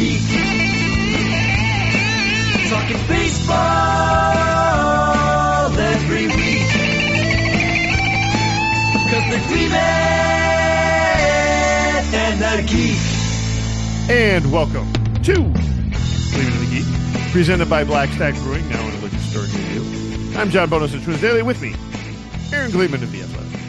geek. Talking baseball every week. Because they're Gleeman and the Geek. And welcome to Gleeman and the Geek, presented by Black Stack Brewing, now in a liquor store near you. I'm John Bonus of Twins Daily. With me, Aaron Gleeman of the Athletic.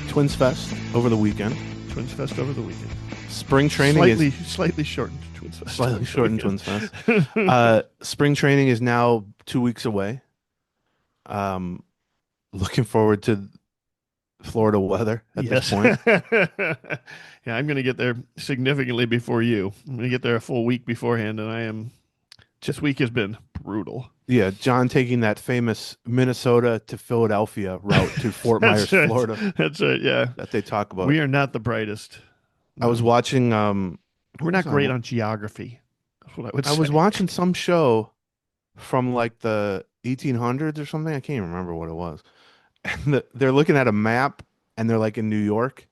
TwinsFest over the weekend. TwinsFest over the weekend. Spring training slightly shortened TwinsFest. Slightly shortened TwinsFest. Spring training is now 2 weeks away. Looking forward to Florida weather at this point. Yeah, I'm going to get there significantly before you. I'm going to get there a full week beforehand, and this week has been brutal. Yeah, John taking that famous Minnesota to Philadelphia route to Fort Myers, right. Florida. That's right, yeah. That they talk about. We are not the brightest. I was watching... We're not great on geography. That's what I would say. I was watching some show from like the 1800s or something. I can't even remember what it was. And they're looking at a map, and they're like in New York.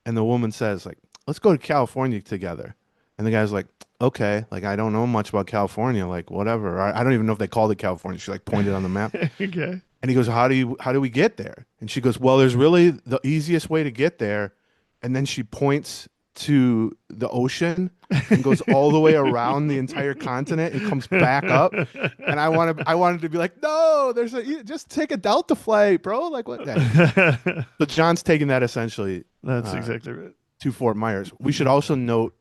And the woman says, like, let's go to California together. And the guy's like, okay, like, I don't know much about California, like, whatever. I don't even know if they called it California. She like pointed on the map. Okay. And he goes, how do we get there? And she goes, well, there's really the easiest way to get there. And then she points to the ocean and goes all the way around the entire continent and comes back up. And I wanted to be like, no, just take a Delta flight, bro. Like what? So John's taking that essentially. That's exactly right. To Fort Myers. We should also note.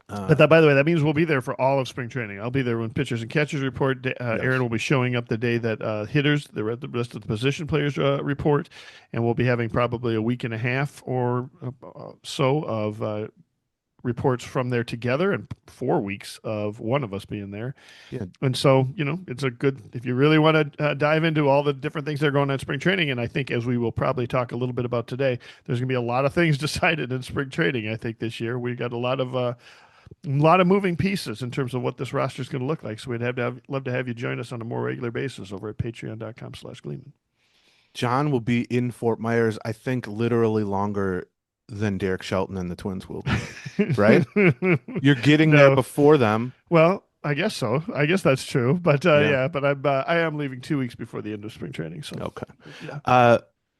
But by the way, that means we'll be there for all of spring training. I'll be there when pitchers and catchers report. Yes. Aaron will be showing up the day that hitters, the rest of the position players report, and we'll be having probably a week and a half or so of reports from there together, and 4 weeks of one of us being there. Yeah. And so, it's a good, if you really want to dive into all the different things that are going on in spring training, and I think as we will probably talk a little bit about today, there's going to be a lot of things decided in spring training, I think, this year. We got a lot of moving pieces in terms of what this roster is going to look like. So we'd love to have you join us on a more regular basis over at patreon.com/Gleeman. John will be in Fort Myers, I think, literally longer than Derek Shelton and the Twins will be, right? You're getting there before them. Well, I guess so. I guess that's true. But but I am leaving 2 weeks before the end of spring training. So okay. Yeah.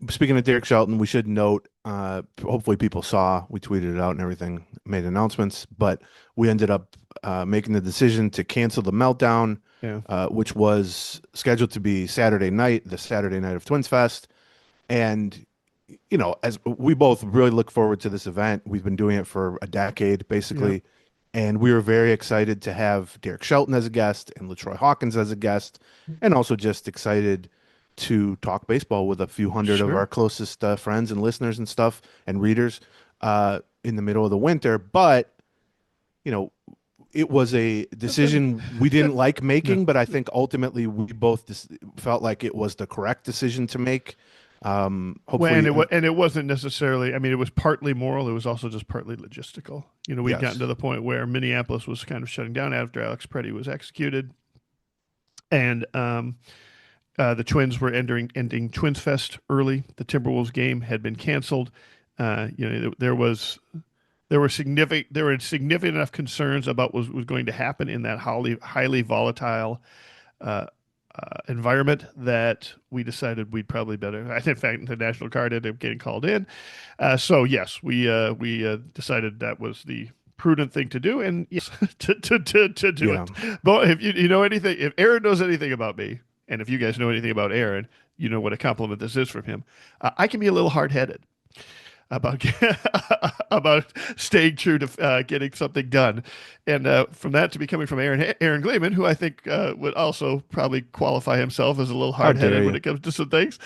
Speaking of Derek Shelton, we should note, hopefully people saw, we tweeted it out and everything, made announcements, but we ended up making the decision to cancel the Meltdown, which was scheduled to be Saturday night, the Saturday night of TwinsFest. And, as we both really look forward to this event, we've been doing it for a decade, basically. Yeah. And we were very excited to have Derek Shelton as a guest and LaTroy Hawkins as a guest, and also just excited to talk baseball with a few hundred of our closest friends and listeners and stuff and readers in the middle of the winter. But, it was a decision we didn't like making, but I think ultimately we both felt like it was the correct decision to make. Hopefully, and it wasn't necessarily, it was partly moral. It was also just partly logistical. We'd gotten to the point where Minneapolis was kind of shutting down after Alex Preddy was executed. And, the Twins were ending TwinsFest early. The Timberwolves game had been canceled. There were significant enough concerns about what was going to happen in that highly volatile environment that we decided we'd probably better. In fact, the National Guard ended up getting called in. So yes, we decided that was the prudent thing to do, and yes, to do it. But if you know anything, if Aaron knows anything about me, and if you guys know anything about Aaron, you know what a compliment this is from him. I can be a little hard-headed about staying true to getting something done. And from that to be coming from Aaron Gleeman, who I think would also probably qualify himself as a little hard-headed when it comes to some things.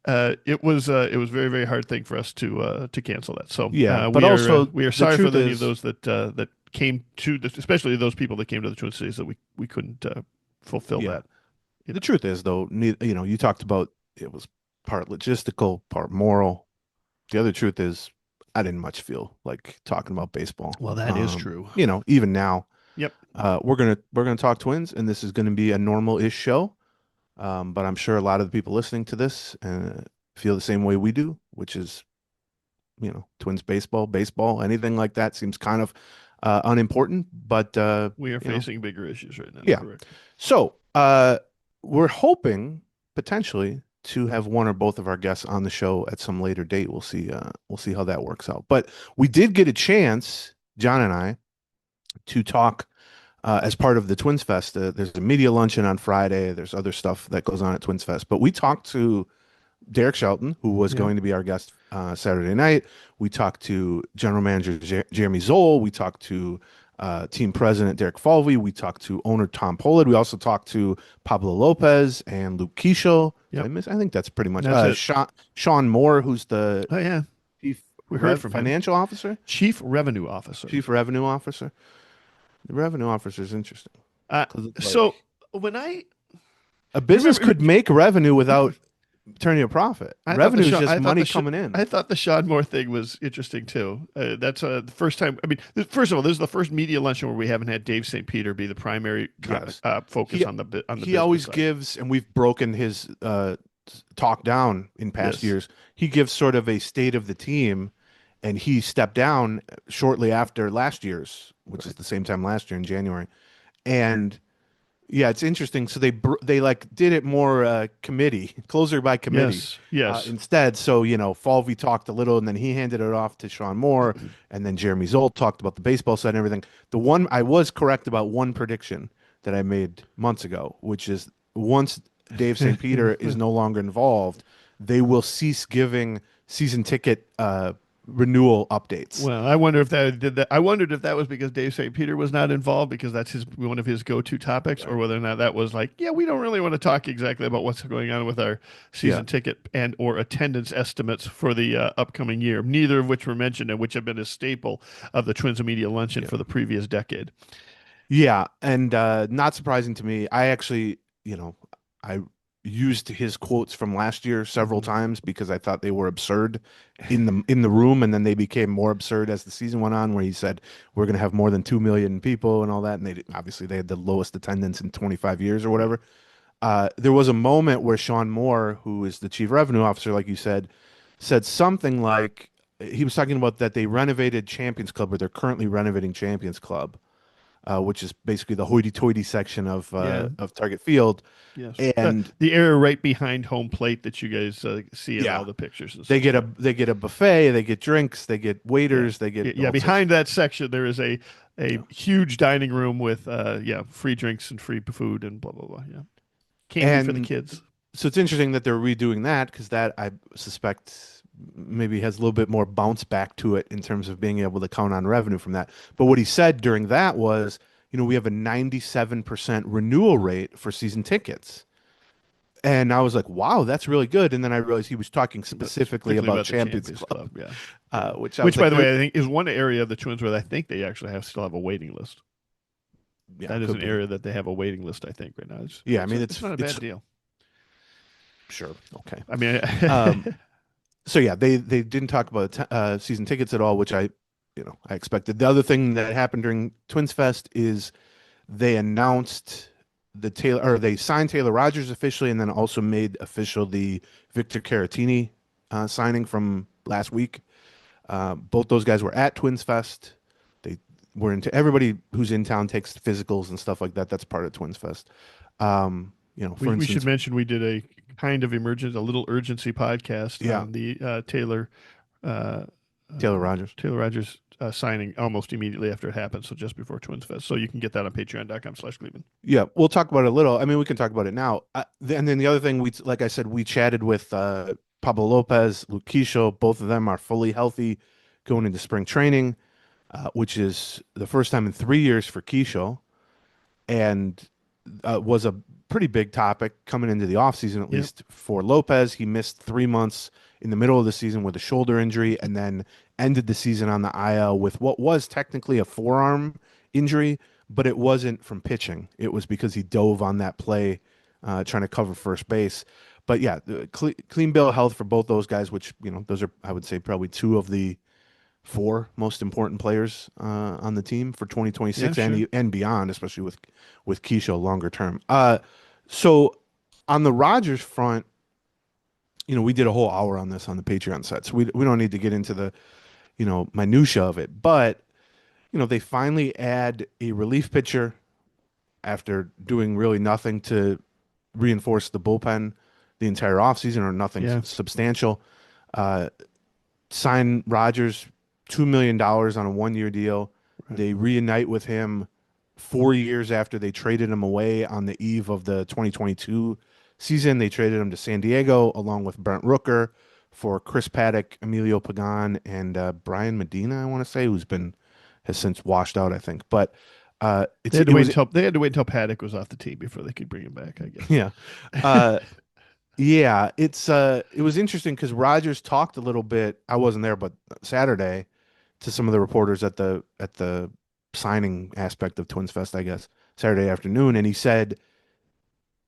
It was a very, very hard thing for us to cancel that. So but we are sorry for any of those that came to this, especially those people that came to the Twin Cities, that we couldn't fulfill that. The truth is, though, you talked about it was part logistical, part moral. The other truth is, I didn't much feel like talking about baseball. Well, that is true. Even now. Yep. We're gonna talk Twins, and this is gonna be a normal-ish show. But I'm sure a lot of the people listening to this feel the same way we do, which is, Twins baseball, anything like that seems kind of unimportant, but We are you know, facing bigger issues right now. yeah. Correct. So we're hoping potentially to have one or both of our guests on the show at some later date. We'll see. We'll see how that works out. But we did get a chance, John and I, to talk as part of the TwinsFest. There's a media luncheon on Friday. There's other stuff that goes on at TwinsFest. But we talked to Derek Shelton, who was going to be our guest Saturday night. We talked to General Manager Jeremy Zoll. We talked to Team President Derek Falvey. We talked to owner Tom Pohlad. We also talked to Pablo Lopez and Luke Keeschel. Yep. I think that's pretty much That's it. Sean Moore, who's the Oh yeah, chief we heard from financial officer, Chief Revenue Officer. chief revenue officer. The revenue officer is interesting. So when A business could make revenue without turning a profit. Revenue is just money coming in. I thought the Sean Moore thing was interesting too. That's the first time. I mean, first of all, this is the first media luncheon where we haven't had Dave St. Peter be the primary focus on the He always side. gives, and we've broken his talk down in past years. He gives sort of a state of the team, and he stepped down shortly after last year's, which is the same time last year in January, and. Yeah, it's interesting. So they like did it more committee, closer by committee. Yes. Instead, so Falvey talked a little, and then he handed it off to Sean Moore, and then Jeremy Zoll talked about the baseball side and everything. The one I was correct about one prediction that I made months ago, which is once Dave St. Peter is no longer involved, they will cease giving season ticket renewal updates. Well, I wonder if that did that. I wondered if that was because Dave St. Peter was not involved because that's one of his go-to topics, or whether or not that was like, yeah, we don't really want to talk exactly about what's going on with our season ticket and or attendance estimates for the upcoming year. Neither of which were mentioned, and which have been a staple of the Twins Media Luncheon for the previous decade. Yeah, and not surprising to me. I actually, I used his quotes from last year several times because I thought they were absurd in the room, and then they became more absurd as the season went on, where he said we're going to have more than 2 million people and all that, and they had the lowest attendance in 25 years or whatever. There was a moment where Sean Moore, who is the chief revenue officer, like you said something like he was talking about that they renovated Champions Club, or they're currently renovating Champions Club, which is basically the hoity-toity section of Target Field. Yes, and the area right behind home plate that you guys see in all the pictures. They get a buffet, they get drinks, they get waiters, they get behind that section there is a huge dining room with free drinks and free food and blah blah blah. Yeah, candy for the kids. So it's interesting that they're redoing that, because that, I suspect, maybe has a little bit more bounce back to it in terms of being able to count on revenue from that. But what he said during that was, we have a 97% renewal rate for season tickets. And I was like, wow, that's really good. And then I realized he was talking specifically about Champions Club. Which by the way, I think is one area of the Twins where I think they actually still have a waiting list. Yeah, that is an area that they have a waiting list, I think, right now. It's not a bad deal. Sure. Okay. I mean, so yeah, they didn't talk about season tickets at all, which I expected. The other thing that happened during TwinsFest is they announced they signed Taylor Rogers officially, and then also made official the Victor Caratini signing from last week. Both those guys were at TwinsFest. They were everybody who's in town takes physicals and stuff like that. That's part of TwinsFest. We should mention we did a kind of a little urgency podcast on the Taylor Rogers signing almost immediately after it happened, so just before TwinsFest. So you can get that on patreon.com/Cleveland. Yeah, we'll talk about it a little. I mean, we can talk about it now. And then the other thing, like I said, we chatted with Pablo Lopez, Luke Keeschel. Both of them are fully healthy going into spring training, which is the first time in 3 years for Keeschel, and was a pretty big topic coming into the offseason, at least for Lopez. He missed 3 months in the middle of the season with a shoulder injury, and then ended the season on the IL with what was technically a forearm injury, but it wasn't from pitching. It was because he dove on that play trying to cover first base. But yeah, clean bill of health for both those guys, which, those are, I would say, probably two of the 4 most important players on the team for 2026 and beyond, especially with Keeschel longer term. So on the Rogers front, we did a whole hour on this on the Patreon site, so we don't need to get into the minutia of it. But they finally add a relief pitcher after doing really nothing to reinforce the bullpen the entire offseason, or nothing substantial. Sign Rogers $2 million on a 1-year deal. Right. They reunite with him 4 years after they traded him away on the eve of the 2022 season. They traded him to San Diego along with Brent Rooker for Chris Paddock, Emilio Pagan, and Brian Medina, I want to say, has since washed out, I think. But they had to wait until Paddock was off the team before they could bring him back, I guess. Yeah. Yeah, it was interesting because Rogers talked a little bit. I wasn't there, but Saturday, to some of the reporters at the signing aspect of TwinsFest, I guess, Saturday afternoon, and he said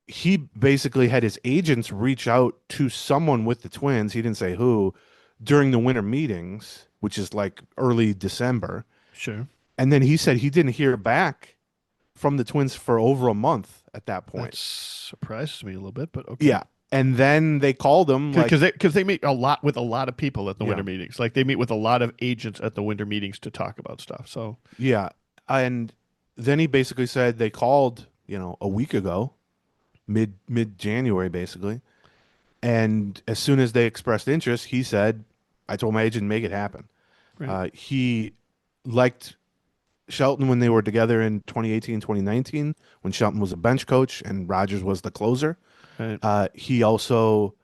he basically had his agents reach out to someone with the Twins. He didn't say who, during the winter meetings, which is like early December. Sure. And then he said he didn't hear back from the Twins for over a month at that point. That surprises me a little bit, but okay. Yeah. And then they called him because they meet a lot with a lot of people at the winter meetings. Like they meet with a lot of agents at the winter meetings to talk about stuff. So yeah, and then he basically said they called, a week ago, mid January basically, and as soon as they expressed interest, he said, "I told my agent make it happen." Right. He liked Shelton when they were together in 2018, 2019, when Shelton was a bench coach and Rogers was the closer. Right. He also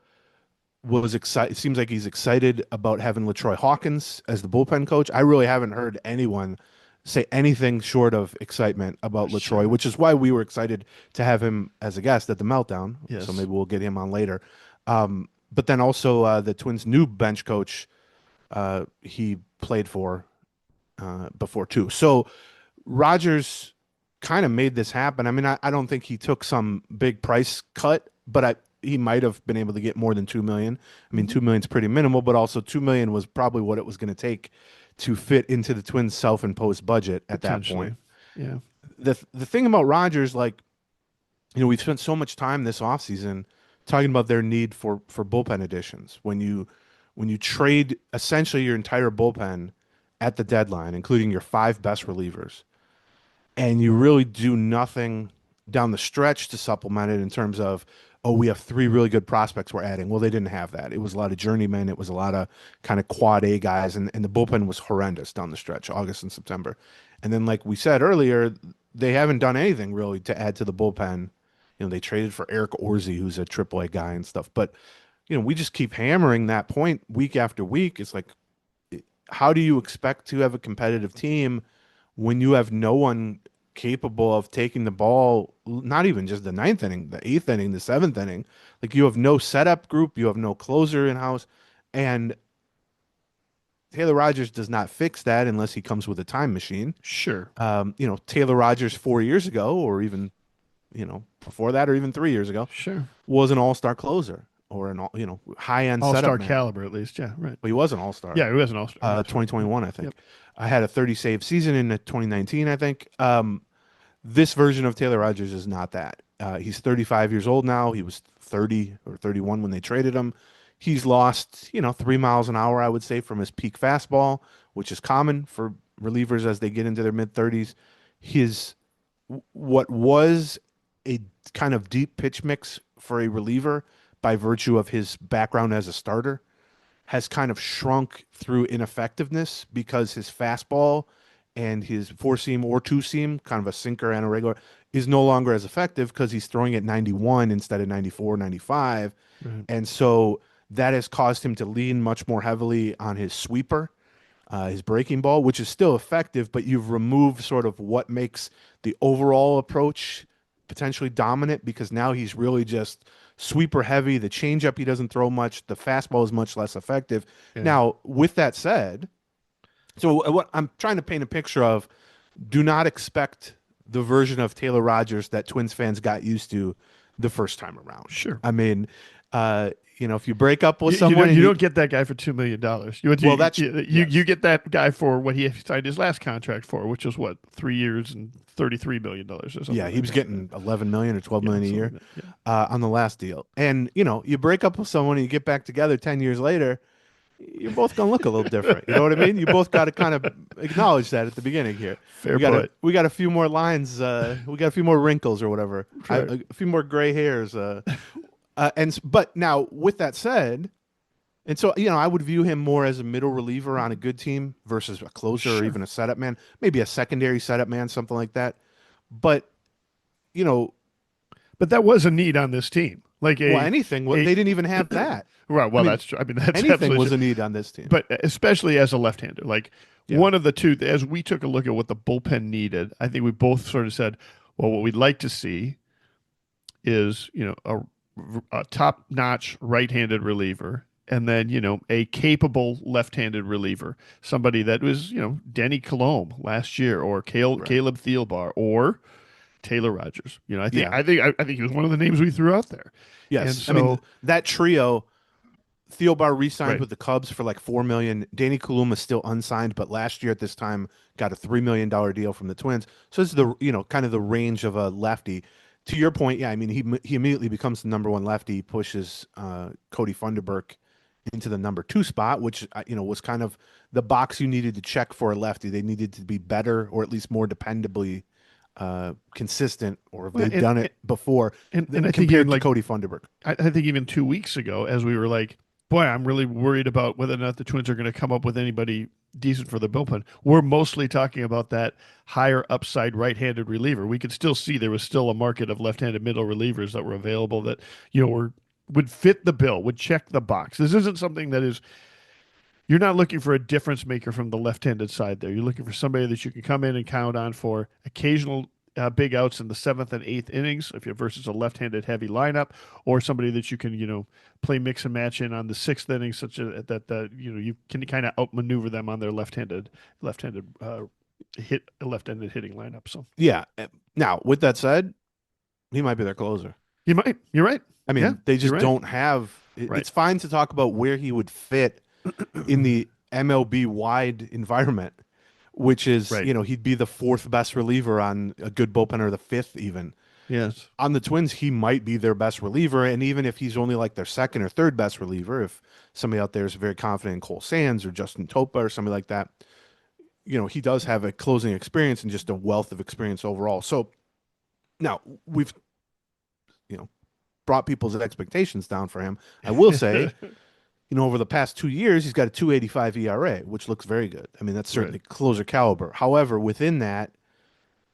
was excited. It seems like he's excited about having LaTroy Hawkins as the bullpen coach. I really haven't heard anyone say anything short of excitement about LaTroy, which is why we were excited to have him as a guest at the Meltdown. Yes. So maybe we'll get him on later. But then also the Twins' new bench coach, he played for before too. So Rogers kind of made this happen. I mean, I don't think he took some big price cut, but he might have been able to get more than $2 million. I mean, $2 million is pretty minimal, but also $2 million was probably what it was going to take to fit into the Twins' self-imposed budget at that point. Yeah. The thing about Rogers, we've spent so much time this offseason talking about their need for bullpen additions. When you trade essentially your entire bullpen at the deadline, including your 5 best relievers, and you really do nothing down the stretch to supplement it in terms of, we have 3 really good prospects we're adding. Well, they didn't have that. It was a lot of journeymen. It was a lot of kind of quad A guys, and the bullpen was horrendous down the stretch, August and September. And then, like we said earlier, they haven't done anything really to add to the bullpen. They traded for Eric Orsi, who's a AAA guy and stuff. But, we just keep hammering that point week after week. It's like, how do you expect to have a competitive team when you have no one capable of taking the ball, not even just the 9th inning, the 8th inning, the 7th inning? Like, you have no setup group, you have no closer in-house, and Taylor Rogers does not fix that unless he comes with a time machine. Sure. Taylor Rogers 4 years ago, or even, before that, or even 3 years ago, sure, was an all-star closer, or an high-end all-star setup caliber, at least. Yeah, right. But he was an all-star. Yeah, he was an all-star. 2021, I think. Yep. I had a 30-save season in 2019, I think. This version of Taylor Rogers is not that. He's 35 years old now. He was 30 or 31 when they traded him. He's lost, 3 miles an hour, I would say, from his peak fastball, which is common for relievers as they get into their mid-30s. What was a kind of deep pitch mix for a reliever by virtue of his background as a starter has kind of shrunk through ineffectiveness because his fastball and his 4-seam or 2-seam, kind of a sinker and a regular, is no longer as effective because he's throwing at 91 instead of 94, 95. Right. And so that has caused him to lean much more heavily on his sweeper, his breaking ball, which is still effective, but you've removed sort of what makes the overall approach potentially dominant, because now he's really just sweeper heavy. The changeup he doesn't throw much. The fastball is much less effective. Yeah. Now, with that said, so what I'm trying to paint a picture of, do not expect the version of Taylor Rogers that Twins fans got used to the first time around. Sure. I mean, if you break up with someone, you don't get that guy for $2 million. You get that guy for what he signed his last contract for, which is what, 3 years and $33 million or something. Yeah, he was getting $11 million or $12 million a year on the last deal. And you break up with someone and you get back together 10 years later. you're both gonna look a little different. You know what I mean? You both got to kind of acknowledge that at the beginning here. Fair point. We got a few more lines. We got a few more wrinkles or whatever. Right. A few more gray hairs. But now with that said, and so I would view him more as a middle reliever on a good team versus a closer or even a setup man, maybe a secondary setup man, something like that. But you know, but that was a need on this team. Like anything. They didn't even have that. Right. Well, that's true. I mean, that's anything was true. a need on this team. But especially as a left-hander, like one of the two, as we took a look at what the bullpen needed, I think we both sort of said, well, what we'd like to see is, a top-notch right-handed reliever, and then, a capable left-handed reliever, somebody that was, Denny Colomb last year, or Caleb Thielbar, or Taylor Rogers. I think he was one of the names we threw out there. Yes, and so, I mean that trio. Thielbar re-signed with the Cubs for like $4 million. Danny Colomb is still unsigned, but last year at this time got a $3 million deal from the Twins. So this is the kind of the range of a lefty. To your point, yeah, I mean he immediately becomes the number one lefty, pushes Cody Funderburk into the number 2 spot, which was kind of the box you needed to check for a lefty. They needed to be better, or at least more dependably consistent, or if they've done it before. And I think compared to Cody Funderburk, I think even 2 weeks ago, as we were like, boy, I'm really worried about whether or not the Twins are going to come up with anybody decent for the bullpen. We're mostly talking about that higher upside right-handed reliever. We could still see there was still a market of left-handed middle relievers that were available that would fit the bill, would check the box. This isn't something that is. You're not looking for a difference maker from the left-handed side there. You're looking for somebody that you can come in and count on for occasional big outs in the 7th and 8th innings if you're versus a left-handed heavy lineup, or somebody that you can play mix and match in on the 6th inning, such that you can kind of outmaneuver them on their left-handed hitting lineup. So yeah. Now with that said, he might be their closer. He might. You're right. I mean, they just don't have. It's fine to talk about where he would fit in the MLB wide environment, which is, he'd be the 4th best reliever on a good bullpen, or the 5th even. Yes. On the Twins, he might be their best reliever. And even if he's only like their 2nd or 3rd best reliever, if somebody out there is very confident in Cole Sands or Justin Topa or somebody like that, he does have a closing experience and just a wealth of experience overall. So now we've, brought people's expectations down for him. I will say, over the past 2 years, he's got a 2.85 ERA, which looks very good. I mean, that's certainly closer caliber. However, within that,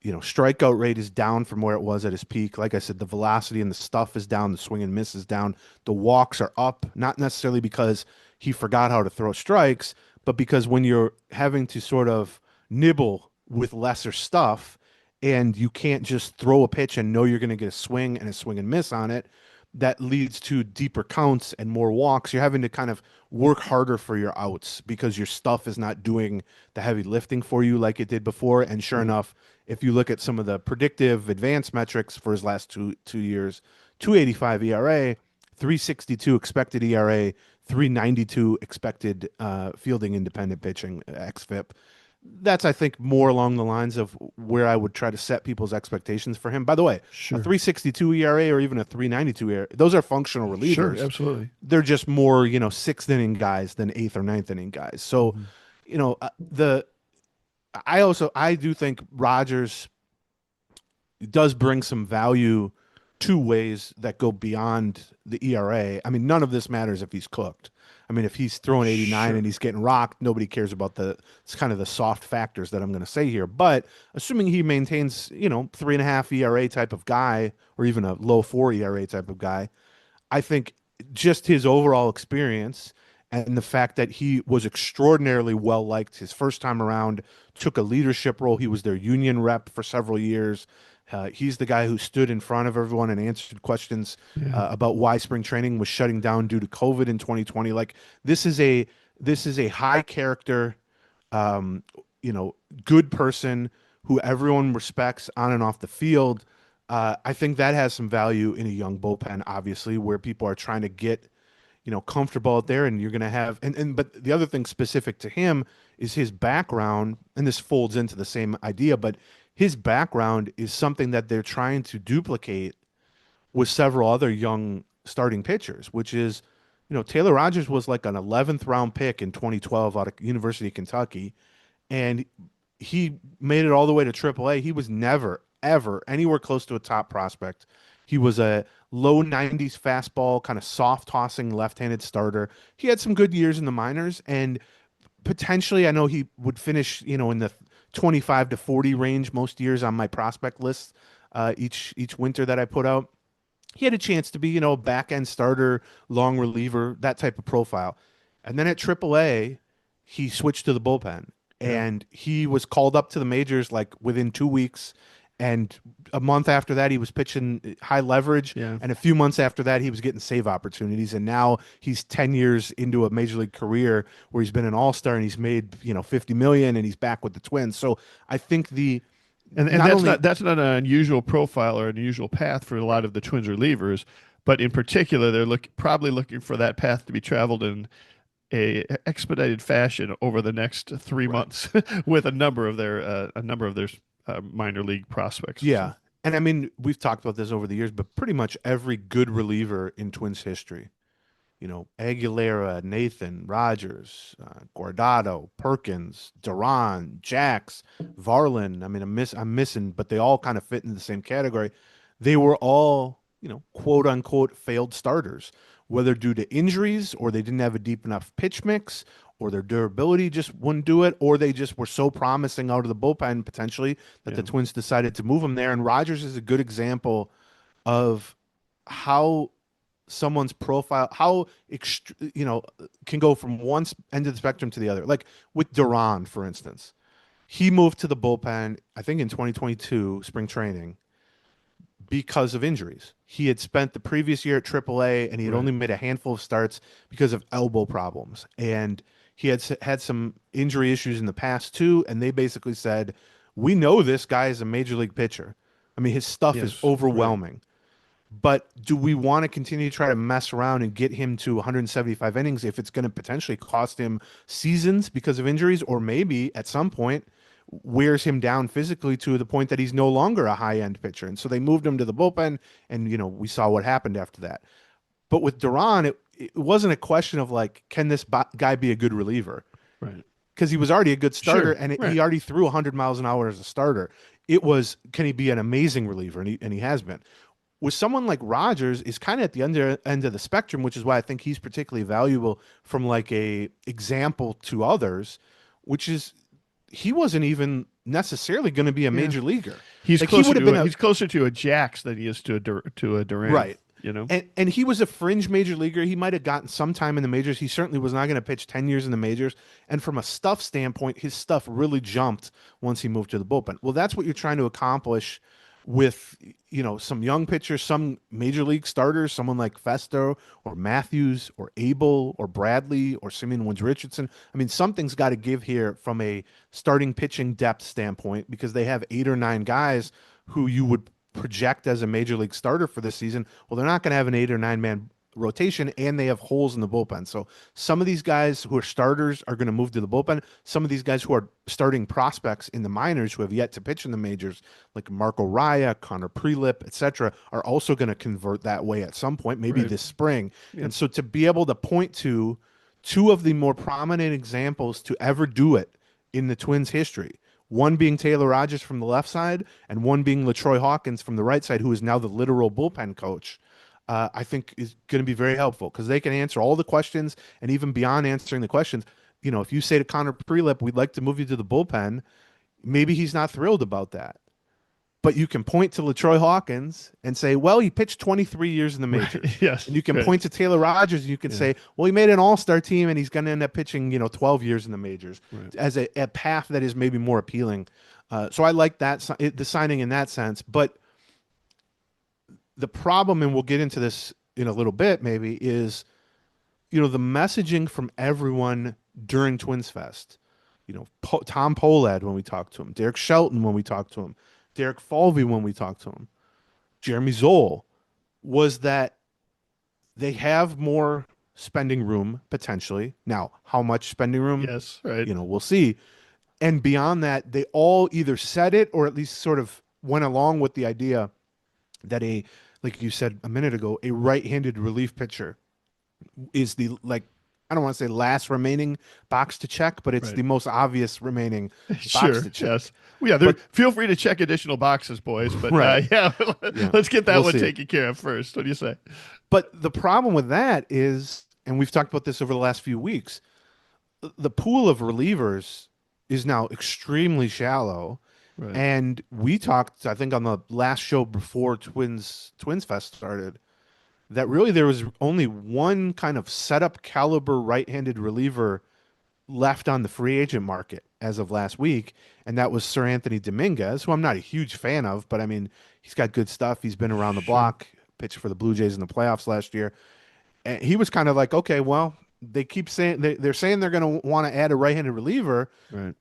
strikeout rate is down from where it was at his peak. Like I said, the velocity and the stuff is down. The swing and miss is down. The walks are up, not necessarily because he forgot how to throw strikes, but because when you're having to sort of nibble with lesser stuff and you can't just throw a pitch and know you're going to get a swing and miss on it, that leads to deeper counts and more walks. You're having to kind of work harder for your outs because your stuff is not doing the heavy lifting for you like it did before. And sure enough, if you look at some of the predictive advanced metrics for his last two years, 2.85 ERA, 3.62 expected ERA, 3.92 expected fielding independent pitching xFIP. That's, I think, more along the lines of where I would try to set people's expectations for him. By the way, a 3.62 ERA or even a 3.92 ERA, those are functional relievers. Sure, absolutely. They're just more, 6th inning guys than 8th or 9th inning guys. So, I do think Rogers does bring some value two ways that go beyond the ERA. I mean, none of this matters if he's cooked. I mean, if he's throwing 89 and he's getting rocked, nobody cares about it's kind of the soft factors that I'm going to say here. But assuming he maintains, 3.5 ERA type of guy, or even a low 4 ERA type of guy, I think just his overall experience and the fact that he was extraordinarily well liked his first time around, took a leadership role. He was their union rep for several years. He's the guy who stood in front of everyone and answered questions about why spring training was shutting down due to COVID in 2020. Like, this is a high character, good person who everyone respects on and off the field. I think that has some value in a young bullpen, obviously, where people are trying to get, comfortable out there, and you're going to have, but the other thing specific to him is his background, and this folds into the same idea, but his background is something that they're trying to duplicate with several other young starting pitchers, which is Taylor Rogers was like an 11th round pick in 2012 out of University of Kentucky, and he made it all the way to AAA. He was never, ever anywhere close to a top prospect. He was a low 90s fastball, kind of soft tossing left-handed starter. He had some good years in the minors, and potentially, I know he would finish, in the 25 to 40 range most years on my prospect list each winter that I put out. He had a chance to be, a back end starter, long reliever, that type of profile. And then at AAA, he switched to the bullpen, and he was called up to the majors like within 2 weeks. And a month after that, he was pitching high leverage. Yeah. And a few months after that, he was getting save opportunities. And now he's 10 years into a major league career where he's been an all-star and he's made, 50 million, and he's back with the Twins. So I think and that's not an unusual profile or an unusual path for a lot of the Twins relievers, but in particular, they're probably looking for that path to be traveled in a expedited fashion over the next 3 months with a number of their minor league prospects. Yeah. And I mean, we've talked about this over the years, but pretty much every good reliever in Twins history, Aguilera, Nathan, Rogers, Guardado, Perkins, Duran, Jax, Varlin. I mean, I'm missing, but they all kind of fit in the same category. They were all, quote unquote, failed starters, whether due to injuries or they didn't have a deep enough pitch mix or their durability just wouldn't do it, or they just were so promising out of the bullpen potentially that the Twins decided to move them there. And Rogers is a good example of how someone's profile, can go from one end of the spectrum to the other. Like with Duran, for instance, he moved to the bullpen, I think in 2022 spring training, because of injuries. He had spent the previous year at AAA, and he had only made a handful of starts because of elbow problems. And he had some injury issues in the past too, and they basically said, we know this guy is a major league pitcher. I mean, his stuff is overwhelming. Right. But do we want to continue to try to mess around and get him to 175 innings if it's going to potentially cost him seasons because of injuries, or maybe at some point wears him down physically to the point that he's no longer a high-end pitcher? And so they moved him to the bullpen, and, we saw what happened after that. But with Duran, it wasn't a question of like, can this guy be a good reliever? Right. Because he was already a good starter, and he already threw 100 miles an hour as a starter. It was, can he be an amazing reliever? And he has been. With someone like Rogers, is kind of at the end of the spectrum, which is why I think he's particularly valuable from like a example to others, which is he wasn't even necessarily going to be a major leaguer. He's like, he's closer to a Jax than he is to a Durant. Right. And he was a fringe major leaguer. He might have gotten some time in the majors. He certainly was not going to pitch 10 years in the majors. And from a stuff standpoint, his stuff really jumped once he moved to the bullpen. Well, that's what you're trying to accomplish with, some young pitchers, some major league starters, someone like Festo or Matthews or Abel or Bradley or Simeon Woods-Richardson. I mean, something's got to give here from a starting pitching depth standpoint, because they have 8 or 9 guys who you would project as a major league starter for this season. Well, they're not going to have an 8 or 9 man rotation, and they have holes in the bullpen. So some of these guys who are starters are going to move to the bullpen. Some of these guys who are starting prospects in the minors who have yet to pitch in the majors, like Marco Raya, Connor Prelip, etc., are also going to convert that way at some point, maybe this spring. Yeah. And so to be able to point to 2 of the more prominent examples to ever do it in the Twins' history, one being Taylor Rogers from the left side, and one being LaTroy Hawkins from the right side, who is now the literal bullpen coach, I think is going to be very helpful, because they can answer all the questions, and even beyond answering the questions, if you say to Connor Prelip, we'd like to move you to the bullpen, maybe he's not thrilled about that. But you can point to LaTroy Hawkins and say, well, he pitched 23 years in the majors. Right. Yes. And you can point to Taylor Rogers and you can say, well, he made an all-star team and he's going to end up pitching, 12 years in the majors, as a path that is maybe more appealing. So I like that, the signing in that sense. But the problem, and we'll get into this in a little bit maybe, is, the messaging from everyone during TwinsFest. Tom Pohlad when we talked to him, Derek Shelton when we talked to him, Derek Falvey when we talked to him, Jeremy Zoll, was that they have more spending room potentially. Now, how much spending room? Yes, right. We'll see. And beyond that, they all either said it or at least sort of went along with the idea that like you said a minute ago, a right-handed relief pitcher is the I don't want to say last remaining box to check, but it's Right. the most obvious remaining box Sure. to check. Yes. Well, yeah. But Feel free to check additional boxes, boys. But right, yeah, yeah, let's get that we'll one see. taken care of first. What do you say? But the problem with that is, and we've talked about this over the last few weeks, the pool of relievers is now extremely shallow. Right. And we talked, I think, on the last show before TwinsFest started, that really there was only one kind of setup caliber right-handed reliever left on the free agent market as of last week, and that was Sir Anthony Dominguez, who I'm not a huge fan of, but I mean, he's got good stuff. He's been around the Sure. block, pitched for the Blue Jays in the playoffs last year. And he was kind of like, okay, well, they keep saying they're saying they're going to want to add a right-handed reliever. Right.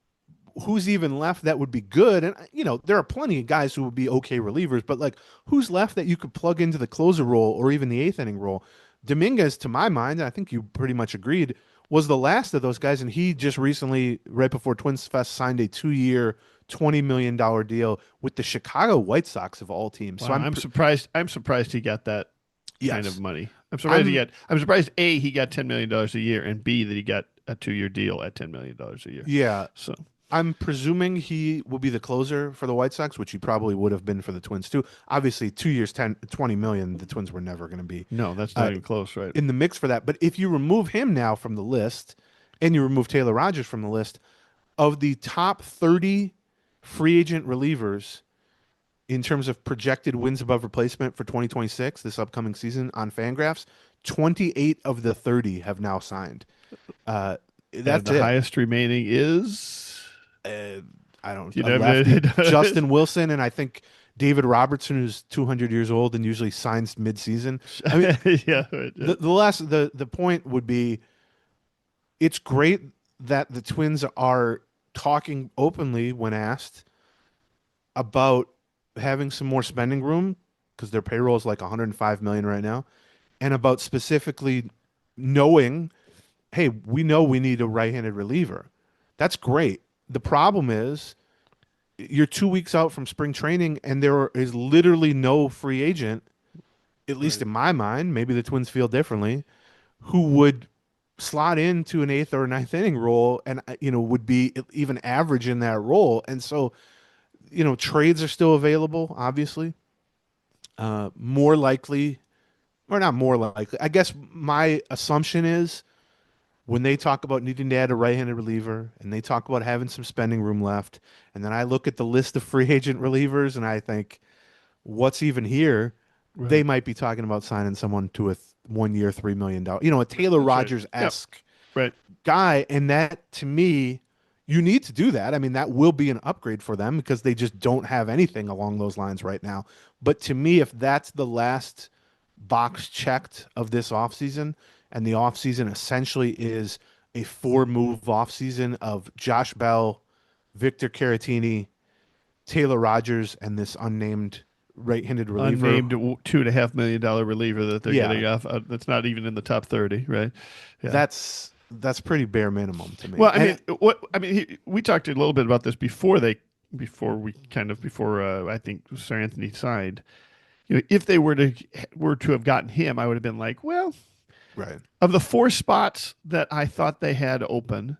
Who's even left that would be good? And there are plenty of guys who would be okay relievers, but like, who's left that you could plug into the closer role or even the eighth inning role? Dominguez, to my mind, and I think you pretty much agreed, was the last of those guys, and he just recently, right before Twins Fest, signed a 2-year, $20 million deal with the Chicago White Sox of all teams. Wow, So I'm surprised. I'm surprised he got that kind of yes, money. I'm surprised A, he got $10 million a year, and B, that he got a 2-year deal at $10 million a year. yeah. So I'm presuming he will be the closer for the White Sox, which he probably would have been for the Twins too. Obviously, 2 years, 20 million, the Twins were never going to be no, that's not even close, right? in the mix for that. But if you remove him now from the list and you remove Taylor Rogers from the list, of the top 30 free agent relievers in terms of projected wins above replacement for 2026, this upcoming season on Fangraphs, 28 of the 30 have now signed. That's the it. highest remaining is. I don't You a know, lefty, Justin Wilson, and I think David Robertson, who's 200 years old and usually signs mid-season. I mean, yeah, right, yeah. the point would be, it's great that the Twins are talking openly when asked about having some more spending room because their payroll is like 105 million right now, and about specifically knowing, hey, we know we need a right-handed reliever. That's great. The problem is you're 2 weeks out from spring training and there is literally no free agent, at least Right. in my mind, maybe the Twins feel differently, who would slot into an eighth or ninth inning role and would be even average in that role. And so, trades are still available, obviously. More likely, or not more likely. I guess my assumption is when they talk about needing to add a right-handed reliever and they talk about having some spending room left, and then I look at the list of free agent relievers and I think, what's even here? They Right. might be talking about signing someone to a 1 year, $3 million, a Taylor That's right. Rogers Yep. esque Right. guy. And that, to me, you need to do that. I mean, that will be an upgrade for them because they just don't have anything along those lines right now. But to me, if that's the last box checked of this offseason, and the offseason essentially is a 4-move offseason of Josh Bell, Victor Caratini, Taylor Rogers, and this unnamed right-handed reliever. Unnamed $2.5 million reliever that they're Yeah, getting off. That's not even in the top 30, right? Yeah. that's pretty bare minimum to me. Well, I And mean, we talked a little bit about this before I think Sir Anthony signed. If they were to have gotten him, I would have been like, well, right, of the 4 spots that I thought they had open,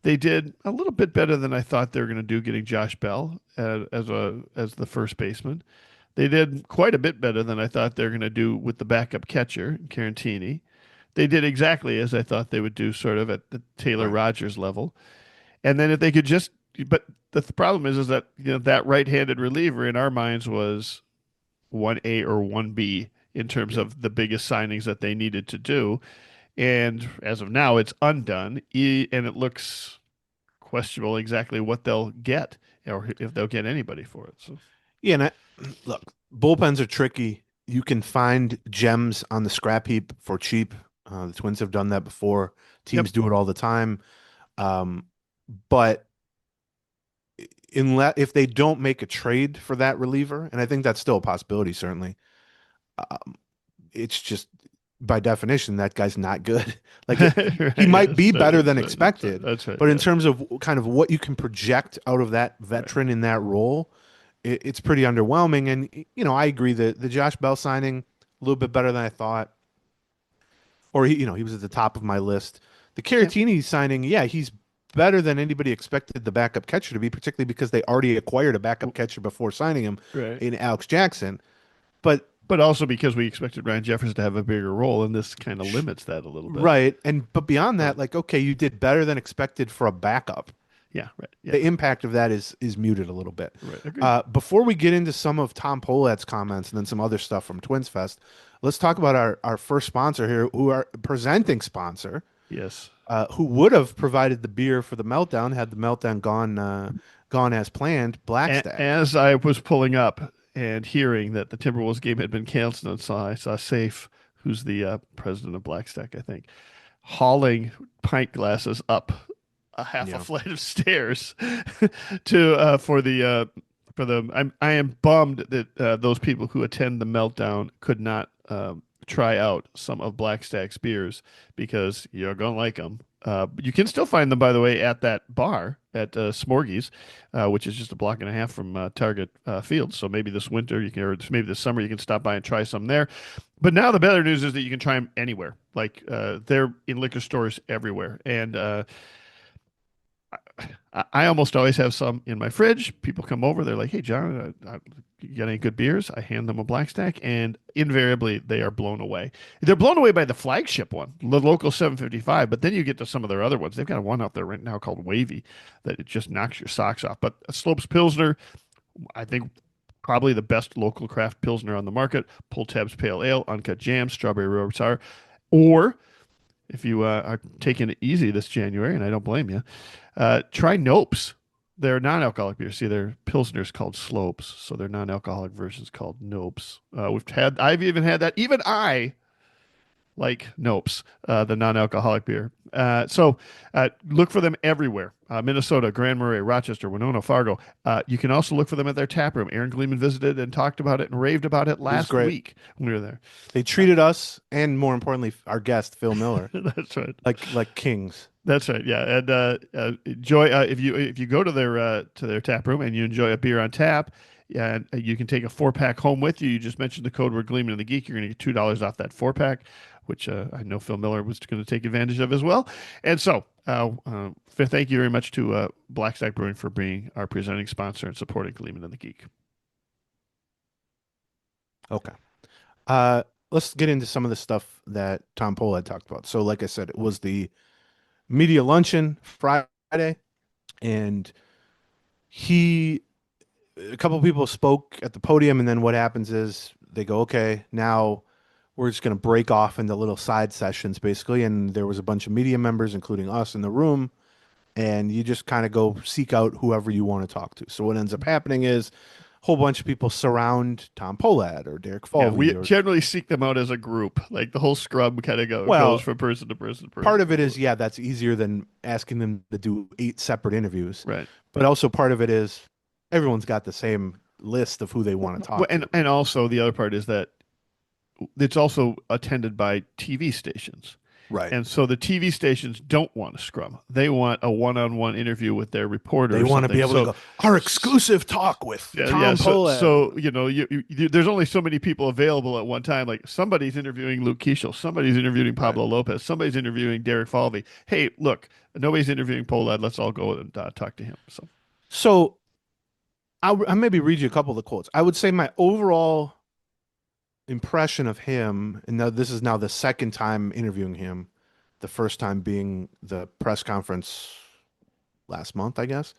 they did a little bit better than I thought they were going to do getting Josh Bell as the first baseman. They did quite a bit better than I thought they were going to do with the backup catcher, Carantini. They did exactly as I thought they would do, sort of at the Taylor right. Rogers level. And then if they could just, but the problem is that that right-handed reliever in our minds was 1A or 1B in terms Yep. of the biggest signings that they needed to do. And as of now, it's undone, and it looks questionable exactly what they'll get or if they'll get anybody for it. So Yeah, and look, bullpens are tricky. You can find gems on the scrap heap for cheap. The Twins have done that before. Teams Yep. do it all the time. But if they don't make a trade for that reliever, and I think that's still a possibility, certainly, it's just by definition that guy's not good. Like Right, he might be yes, better than right, expected, that's right. but in Yeah. terms of kind of what you can project out of that veteran in that role, it's pretty underwhelming. And I agree that the Josh Bell signing a little bit better than I thought. or he was at the top of my list. The Yeah. Caratini signing, yeah, he's better than anybody expected the backup catcher to be, particularly because they already acquired a backup catcher before signing him Right. in Alex Jackson. But also because we expected Ryan Jefferson to have a bigger role, and this kind of limits that a little bit. right, but beyond that, like, okay, you did better than expected for a backup. Yeah, right. Yeah. The impact of that is muted a little bit. Right. Agreed. Before we get into some of Tom Pohlad's comments and then some other stuff from TwinsFest, let's talk about our first sponsor here, who are presenting sponsor. Yes. Who would have provided the beer for the meltdown had the meltdown gone as planned. Blackstack. As I was pulling up and hearing that the Timberwolves game had been canceled, and I saw Safe, who's the president of Blackstack, I think, hauling pint glasses up a half a flight of stairs to for the I am bummed that those people who attend the meltdown could not try out some of Blackstack's beers, because you're gonna like them. You can still find them, by the way, at that bar at Smorgies, which is just a block and a half from Target Field. So maybe this winter you can, or maybe this summer you can stop by and try some there. But now the better news is that you can try them anywhere. Like they're in liquor stores everywhere, and I almost always have some in my fridge. People come over, they're like, "Hey, John, you got any good beers?" I hand them a Blackstack, and invariably they are blown away. They're blown away by the flagship one, the local 755, but then you get to some of their other ones. They've got one out there right now called Wavy that it just knocks your socks off. But Slopes Pilsner, I think probably the best local craft Pilsner on the market. Pull Tabs Pale Ale, Uncut Jam, Strawberry Road Sour, or if you are taking it easy this January, and I don't blame you, try Nopes. They're non-alcoholic beers. See, their Pilsner's called Slopes, so their non-alcoholic version's called Nopes. I've even had that. Even I like Nopes, the non-alcoholic beer. So look for them everywhere. Minnesota, Grand Marais, Rochester, Winona, Fargo. You can also look for them at their tap room. Aaron Gleeman visited and talked about it and raved about it last week when we were there. They treated us, and more importantly, our guest Phil Miller, that's right, like kings. That's right, yeah. And enjoy if you go to their tap room and you enjoy a beer on tap. Yeah, you can take a 4-pack home with you. You just mentioned the code word Gleeman and the Geek. You're going to get $2 off that 4-pack, which I know Phil Miller was going to take advantage of as well. And so, thank you very much to Blackstack Brewing for being our presenting sponsor and supporting Gleeman and the Geek. Okay. Let's get into some of the stuff that Tom Pohlad talked about. So, like I said, it was the media luncheon Friday, and a couple of people spoke at the podium, and then what happens is they go, okay, now we're just going to break off into little side sessions, basically. And there was a bunch of media members, including us, in the room, and you just kind of go seek out whoever you want to talk to. So what ends up happening is a whole bunch of people surround Tom Pohlad or Derek Falvey. Yeah, we generally seek them out as a group. Like the whole scrub kind of goes from person to person. Part of it is, yeah, that's easier than asking them to do 8 separate interviews. Right. But also part of it is everyone's got the same list of who they want to talk to. And also the other part is that it's also attended by TV stations. Right. And so the TV stations don't want to scrum. They want a one-on-one interview with their reporter. They want to be able to go, our exclusive talk with Tom Pohlad. So you, there's only so many people available at one time. Like somebody's interviewing Luke Keeschel, somebody's interviewing Pablo Lopez, somebody's interviewing Derek Falvey. Hey, look, nobody's interviewing Pohlad. Let's all go and talk to him. So I'll maybe read you a couple of the quotes. I would say my overall impression of him, and now this is now the second time interviewing him, the first time being the press conference last month, I guess,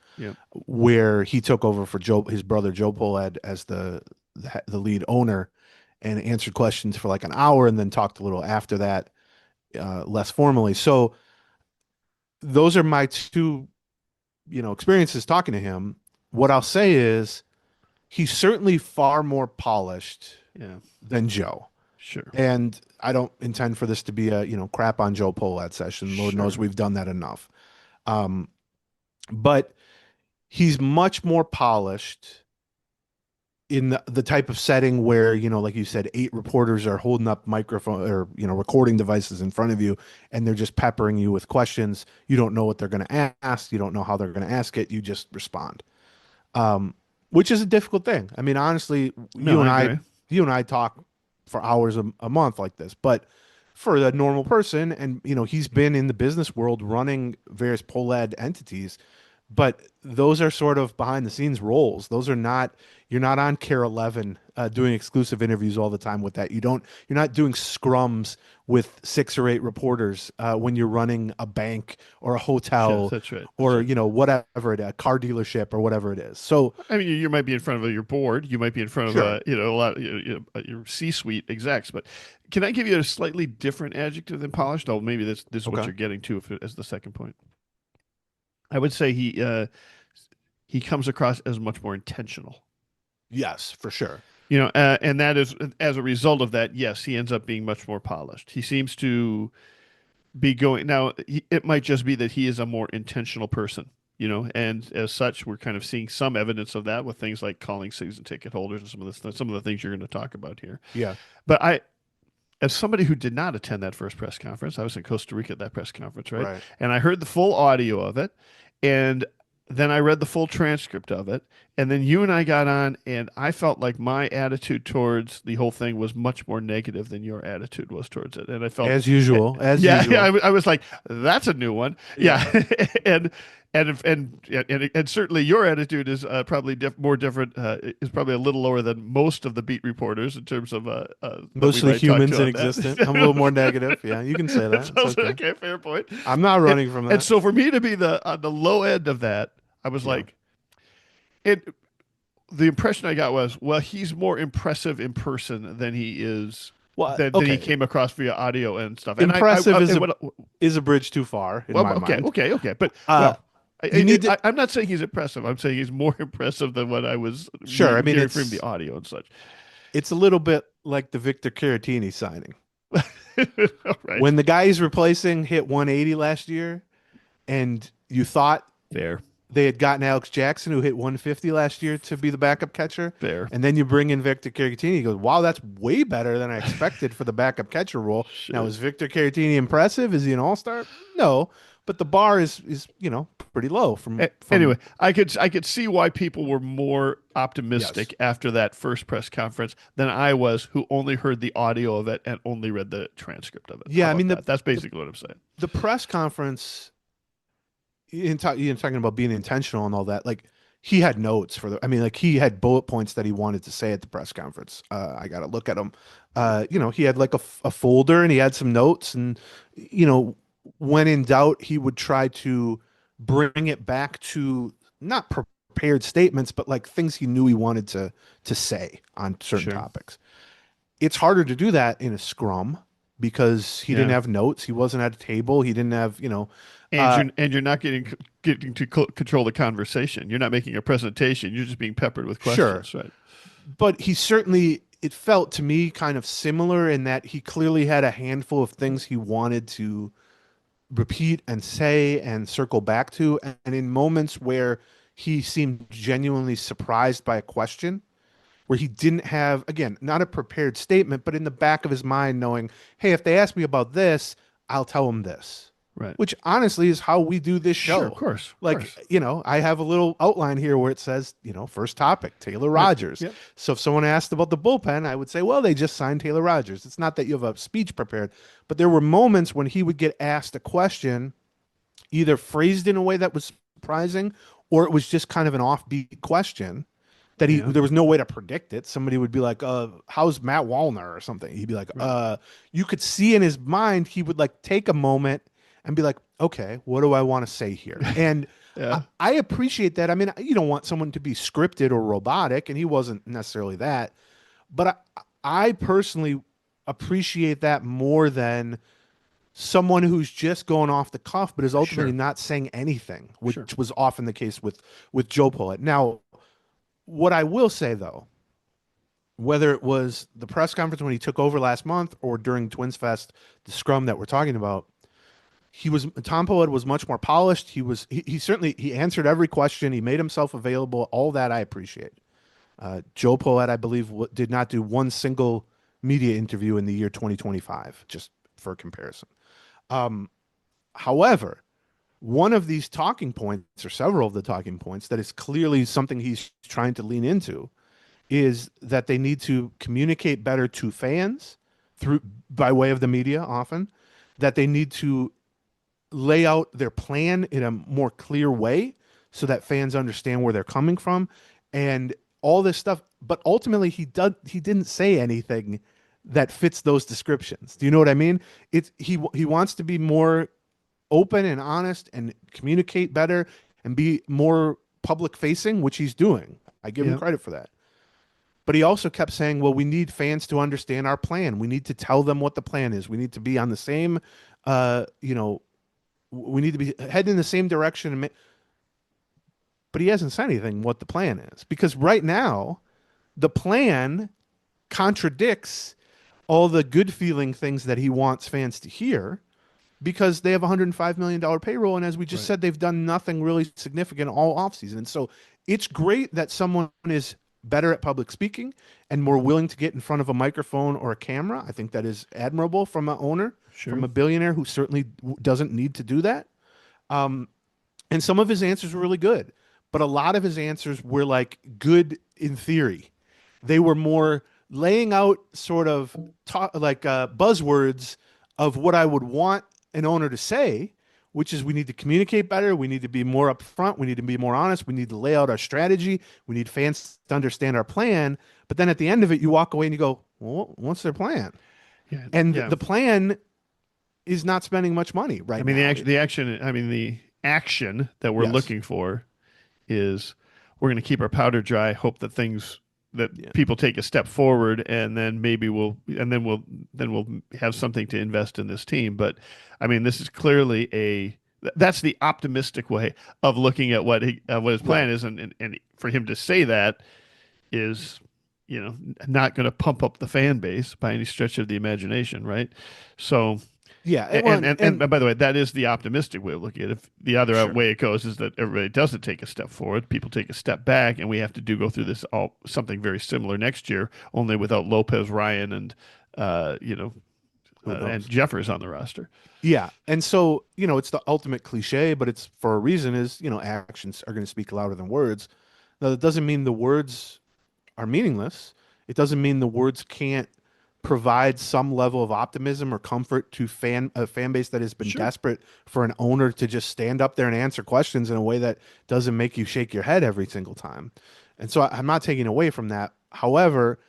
where he took over for his brother Joe Pohlad as the lead owner, and answered questions for like an hour, and then talked a little after that, less formally. So those are my two, experiences talking to him. What I'll say is he's certainly far more polished than Joe. Sure. And I don't intend for this to be a, crap on Joe Pohlad session. Lord knows we've done that enough. But he's much more polished in the type of setting where, like you said, 8 reporters are holding up microphone or, recording devices in front of you, and they're just peppering you with questions. You don't know what they're going to ask. You don't know how they're going to ask it. You just respond. Which is a difficult thing. I mean, honestly, you and I talk for hours a month like this, but for a normal person, and he's been in the business world running various Pohlad entities, but those are sort of behind the scenes roles. Those are not, you're not on Care 11 doing exclusive interviews all the time with that. You're not doing scrums with 6 or 8 reporters when you're running a bank or a hotel, that's right. or whatever a car dealership or whatever it is. So I mean, you might be in front of your board, you might be in front of sure. a lot your C-suite execs, but can I give you a slightly different adjective than polished? Oh, maybe this is what Okay. you're getting to as the second point. I would say he comes across as much more intentional. Yes, for sure. And that is, as a result of that, yes, he ends up being much more polished. He seems to be going now. It might just be that he is a more intentional person, and as such, we're kind of seeing some evidence of that with things like calling season ticket holders and some of the things you're going to talk about here. Yeah. But as somebody who did not attend that first press conference, I was in Costa Rica at that press conference, right? Right. And I heard the full audio of it, and then I read the full transcript of it, and then you and I got on, and I felt like my attitude towards the whole thing was much more negative than your attitude was towards it, and I felt as usual. Yeah, I was like, that's a new one, yeah, and certainly your attitude is probably more different. Is probably a little lower than most of the beat reporters in terms of mostly humans in existence. I'm a little more negative. Yeah, you can say that. It's okay, fair point. I'm not running from that. And so for me to be on the low end of that, I was like, the impression I got was, well, he's more impressive in person than he is. Than he came across via audio and stuff. And impressive is a bridge too far in my mind. Okay. But I'm not saying he's impressive. I'm saying he's more impressive than what I was hearing from the audio and such. It's a little bit like the Victor Caratini signing. Right. When the guy he's replacing hit 180 last year, and you thought they had gotten Alex Jackson, who hit 150 last year, to be the backup catcher. Fair. And then you bring in Victor Caratini. He goes, wow, that's way better than I expected for the backup catcher role. Sure. Now, is Victor Caratini impressive? Is he an all-star? No. But the bar is pretty low. Anyway, I could see why people were more optimistic after that first press conference than I was, who only heard the audio of it and only read the transcript of it. Yeah, I mean, that's basically what I'm saying. The press conference, talking about being intentional and all that, like, he had notes he had bullet points that he wanted to say at the press conference. I got to look at them. He had like a folder, and he had some notes, and when in doubt, he would try to bring it back to not prepared statements, but like things he knew he wanted to say on certain topics. It's harder to do that in a scrum because he didn't have notes. He wasn't at a table. He didn't have, and you're not getting to control the conversation. You're not making a presentation. You're just being peppered with questions. Sure. Right. But he certainly, it felt to me kind of similar in that he clearly had a handful of things he wanted to repeat and say and circle back to. And in moments where he seemed genuinely surprised by a question, where he didn't have, again, not a prepared statement, but in the back of his mind knowing, hey, if they ask me about this, I'll tell them this. Right. Which honestly is how we do this show. Sure, of course. I have a little outline here where it says, first topic, Taylor Rogers. Yep. So if someone asked about the bullpen, I would say, well, they just signed Taylor Rogers. It's not that you have a speech prepared, but there were moments when he would get asked a question, either phrased in a way that was surprising, or it was just kind of an offbeat question that there was no way to predict it. Somebody would be like, how's Matt Wallner or something? He'd be like, you could see in his mind, he would like take a moment and be like, okay, what do I want to say here? And I appreciate that. I mean, you don't want someone to be scripted or robotic, and he wasn't necessarily that. But I personally appreciate that more than someone who's just going off the cuff, but is ultimately not saying anything, which was often the case with Joe Pohlad. Now, what I will say, though, whether it was the press conference when he took over last month or during TwinsFest, the scrum that we're talking about, Tom Pohlad was much more polished. He certainly answered every question. He made himself available. All that I appreciate. Joe Pohlad, I believe, did not do one single media interview in the year 2025, just for comparison. However, one of these talking points, or several of the talking points, that is clearly something he's trying to lean into, is that they need to communicate better to fans through by way of the media often, that they need to lay out their plan in a more clear way so that fans understand where they're coming from and all this stuff. But ultimately, he didn't say anything that fits those descriptions. Do you know what I mean? He wants to be more open and honest and communicate better and be more public facing, which he's doing. I give him credit for that. But he also kept saying, well, we need fans to understand our plan. We need to tell them what the plan is. We need to be on the same, we need to be heading in the same direction. But he hasn't said anything what the plan is, because right now the plan contradicts all the good feeling things that he wants fans to hear, because they have a $105 million payroll. And as we just said, they've done nothing really significant all offseason. And so it's great that someone is better at public speaking and more willing to get in front of a microphone or a camera. I think that is admirable from an owner, from a billionaire who certainly doesn't need to do that. And some of his answers were really good, but a lot of his answers were like good in theory. They were more laying out sort of buzzwords of what I would want an owner to say, which is we need to communicate better. We need to be more upfront. We need to be more honest. We need to lay out our strategy. We need fans to understand our plan. But then at the end of it, you walk away and you go, well, what's their plan? The plan is not spending much money right now. The action that we're looking for is we're going to keep our powder dry, hope that people take a step forward, and then maybe we'll have something to invest in this team. But I mean, this is clearly that's the optimistic way of looking at what his plan is, and for him to say that is, not going to pump up the fan base by any stretch of the imagination, right? So. Yeah, and by the way, that is the optimistic way of looking at it. If the other way it goes is that everybody doesn't take a step forward, people take a step back, and we have to go through this something very similar next year, only without Lopez, Ryan, and and Jeffers on the roster. Yeah, and so it's the ultimate cliche, but it's for a reason. Is actions are going to speak louder than words. Now, that doesn't mean the words are meaningless. It doesn't mean the words can't provide some level of optimism or comfort to a fan base that has been desperate for an owner to just stand up there and answer questions in a way that doesn't make you shake your head every single time. And so I'm not taking away from that. However,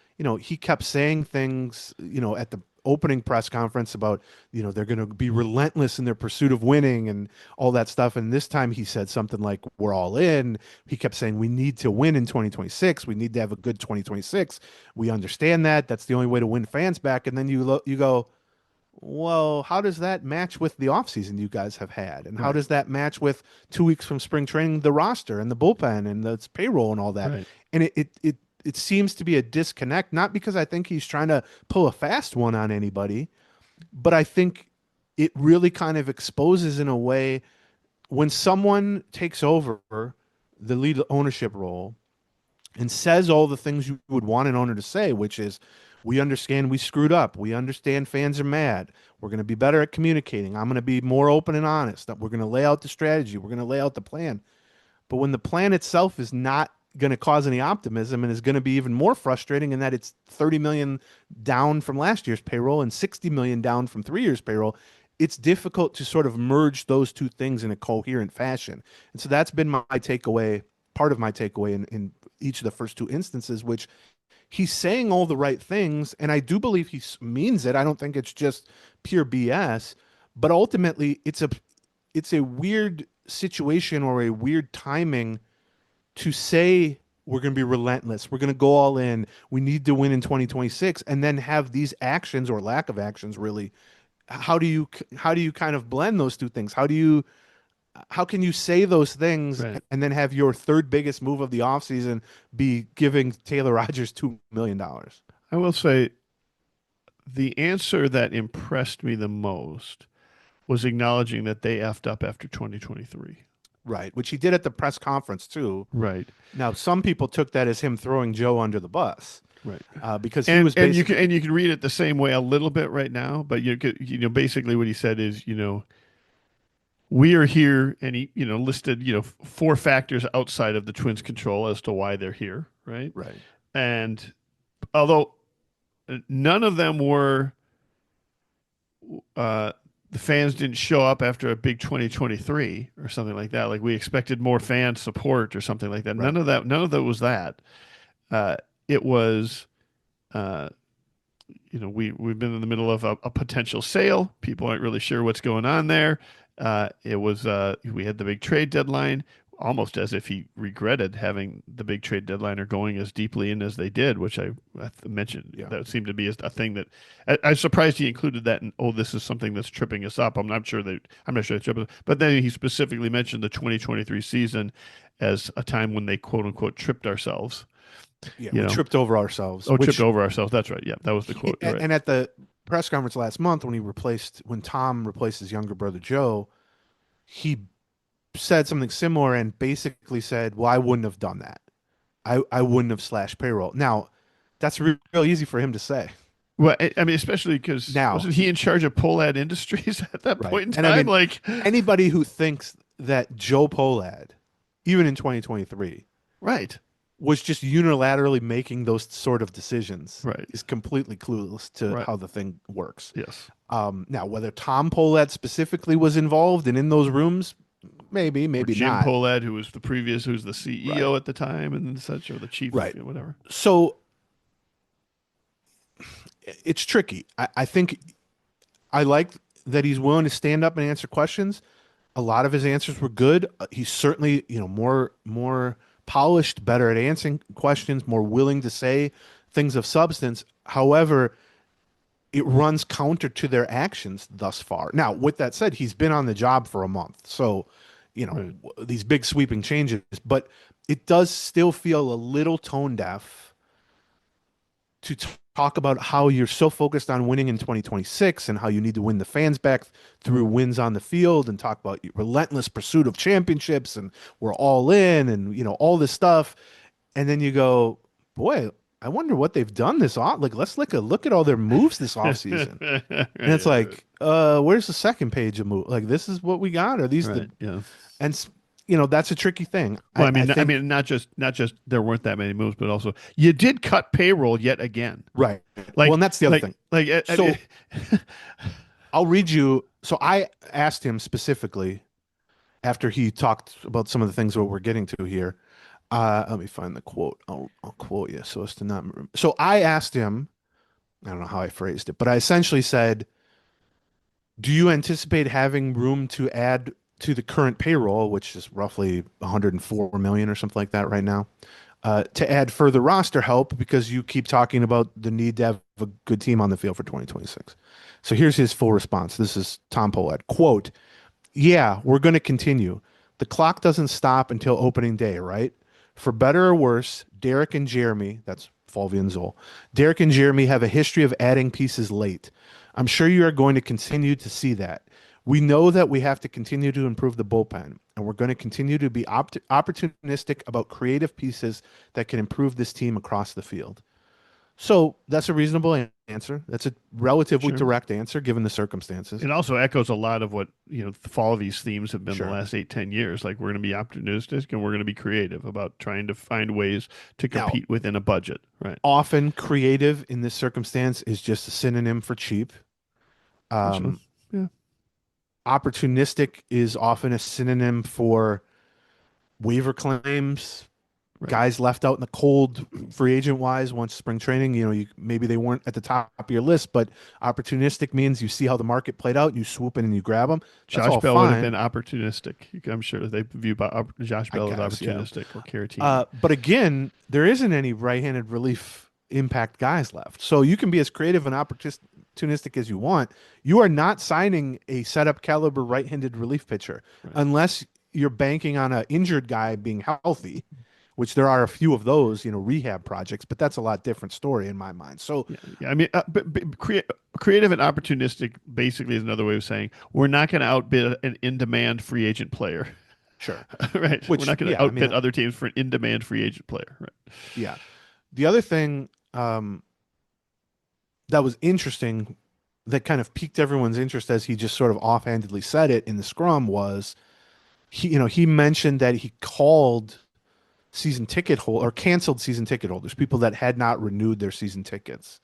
he kept saying things, at the opening press conference about, they're going to be relentless in their pursuit of winning and all that stuff. And this time he said something like, we're all in. He kept saying, we need to win in 2026. We need to have a good 2026. We understand that. That's the only way to win fans back. And then you go, well, how does that match with the offseason you guys have had? And how does that match with 2 weeks from spring training, the roster and the bullpen and the payroll and all that? Right. And it seems to be a disconnect, not because I think he's trying to pull a fast one on anybody, but I think it really kind of exposes in a way when someone takes over the lead ownership role and says all the things you would want an owner to say, which is, we understand we screwed up. We understand fans are mad. We're going to be better at communicating. I'm going to be more open and honest. We're going to lay out the strategy. We're going to lay out the plan. But when the plan itself is not going to cause any optimism and is going to be even more frustrating in that it's 30 million down from last year's payroll and 60 million down from 3 years payroll, it's difficult to sort of merge those two things in a coherent fashion. And so that's been my takeaway, part of my takeaway in each of the first two instances, which he's saying all the right things. And I do believe he means it. I don't think it's just pure BS, but ultimately it's a weird situation or a weird timing to say we're going to be relentless, we're going to go all in, we need to win in 2026, and then have these actions or lack of actions really. How do you kind of blend those two things? How can you say those things and then have your third biggest move of the offseason be giving Taylor Rogers $2 million? I will say the answer that impressed me the most was acknowledging that they effed up after 2023. Right, which he did at the press conference too. Right. Now, some people took that as him throwing Joe under the bus. Right. Because he was basically... and you can read it the same way a little bit right now, but basically what he said is, we are here, and he listed 4 factors outside of the Twins' control as to why they're here. Right. Right. And although none of them were the fans didn't show up after a big 2023 or something like that. Like we expected more fan support or something like that. Right. None of that was that. It was, uh, we've been in the middle of a potential sale. People aren't really sure what's going on there. We had the big trade deadline, almost as if he regretted having the big trade deadline or going as deeply in as they did, which I mentioned. Yeah. That seemed to be a thing that I was surprised he included that. And this is something that's tripping us up. I'm not sure it's tripping, but then he specifically mentioned the 2023 season as a time when they quote unquote tripped ourselves. Yeah, we tripped over ourselves. Tripped over ourselves. That's right. Yeah, that was the quote. And, right. and at the press conference last month, when Tom replaced his younger brother Joe, he said something similar and basically said, "Well, I wouldn't have done that. I wouldn't have slashed payroll." Now, that's real easy for him to say. Well, I mean, especially because wasn't he in charge of Pohlad Industries at that point in time? And I mean, like anybody who thinks that Joe Pohlad, even in 2023, right, was just unilaterally making those sort of decisions, right, is completely clueless to how the thing works. Yes. Now, whether Tom Pohlad specifically was involved and in those rooms, maybe or Jim not. Pohlad, who's the CEO at the time and such, or the chief, whatever. So it's tricky. I think I like that he's willing to stand up and answer questions. A lot of his answers were good. He's certainly, more polished, better at answering questions, more willing to say things of substance. However, it runs counter to their actions thus far. Now, with that said, he's been on the job for a month. So, these big sweeping changes, but it does still feel a little tone deaf to talk about how you're so focused on winning in 2026 and how you need to win the fans back through wins on the field, and talk about your relentless pursuit of championships and we're all in and, all this stuff. And then you go, boy, I wonder what they've done this off. Like, let's look at all their moves this offseason. And it's like, where's the second page of move? Like, this is what we got. Are these and that's a tricky thing. Well, I mean, not just there weren't that many moves, but also you did cut payroll yet again. Right. And that's the other thing. I'll read you. So I asked him specifically after he talked about some of the things that we're getting to here. Let me find the quote. I'll quote you so as to not remember. So I asked him, I don't know how I phrased it, but I essentially said, do you anticipate having room to add to the current payroll, which is roughly 104 million or something like that right now, to add further roster help, because you keep talking about the need to have a good team on the field for 2026. So here's his full response. This is Tom Pohlad. Quote, "Yeah, we're going to continue. The clock doesn't stop until opening day, right? For better or worse, Derek and Jeremy," that's Falvey and Zoll, "Derek and Jeremy have a history of adding pieces late. I'm sure you are going to continue to see that. We know that we have to continue to improve the bullpen, and we're going to continue to be opportunistic about creative pieces that can improve this team across the field." So that's a reasonable answer. That's a relatively direct answer given the circumstances. It also echoes a lot of what, Falvey's themes have been the last 8-10 years. Like, we're going to be opportunistic and we're going to be creative about trying to find ways to compete within a budget. Right. Often creative in this circumstance is just a synonym for cheap. Opportunistic is often a synonym for waiver claims, guys left out in the cold free agent wise once spring training. Maybe they weren't at the top of your list, but opportunistic means you see how the market played out, you swoop in and you grab them. Josh Bell would have been opportunistic. I'm sure they view Josh Bell as opportunistic or Caratini. But again, there isn't any right-handed relief impact guys left. So you can be as creative and opportunistic as you want. You are not signing a setup caliber right-handed relief pitcher unless you're banking on an injured guy being healthy, which there are a few of those, rehab projects, but that's a lot different story in my mind. So, I mean, creative and opportunistic basically is another way of saying we're not going to outbid an in-demand free agent player. Sure. Right. We're not going to outbid other teams for an in-demand free agent player. Right. Yeah. The other thing that was interesting that kind of piqued everyone's interest as he just sort of offhandedly said it in the scrum was he mentioned that he called season ticket holder or canceled season ticket holders, people that had not renewed their season tickets.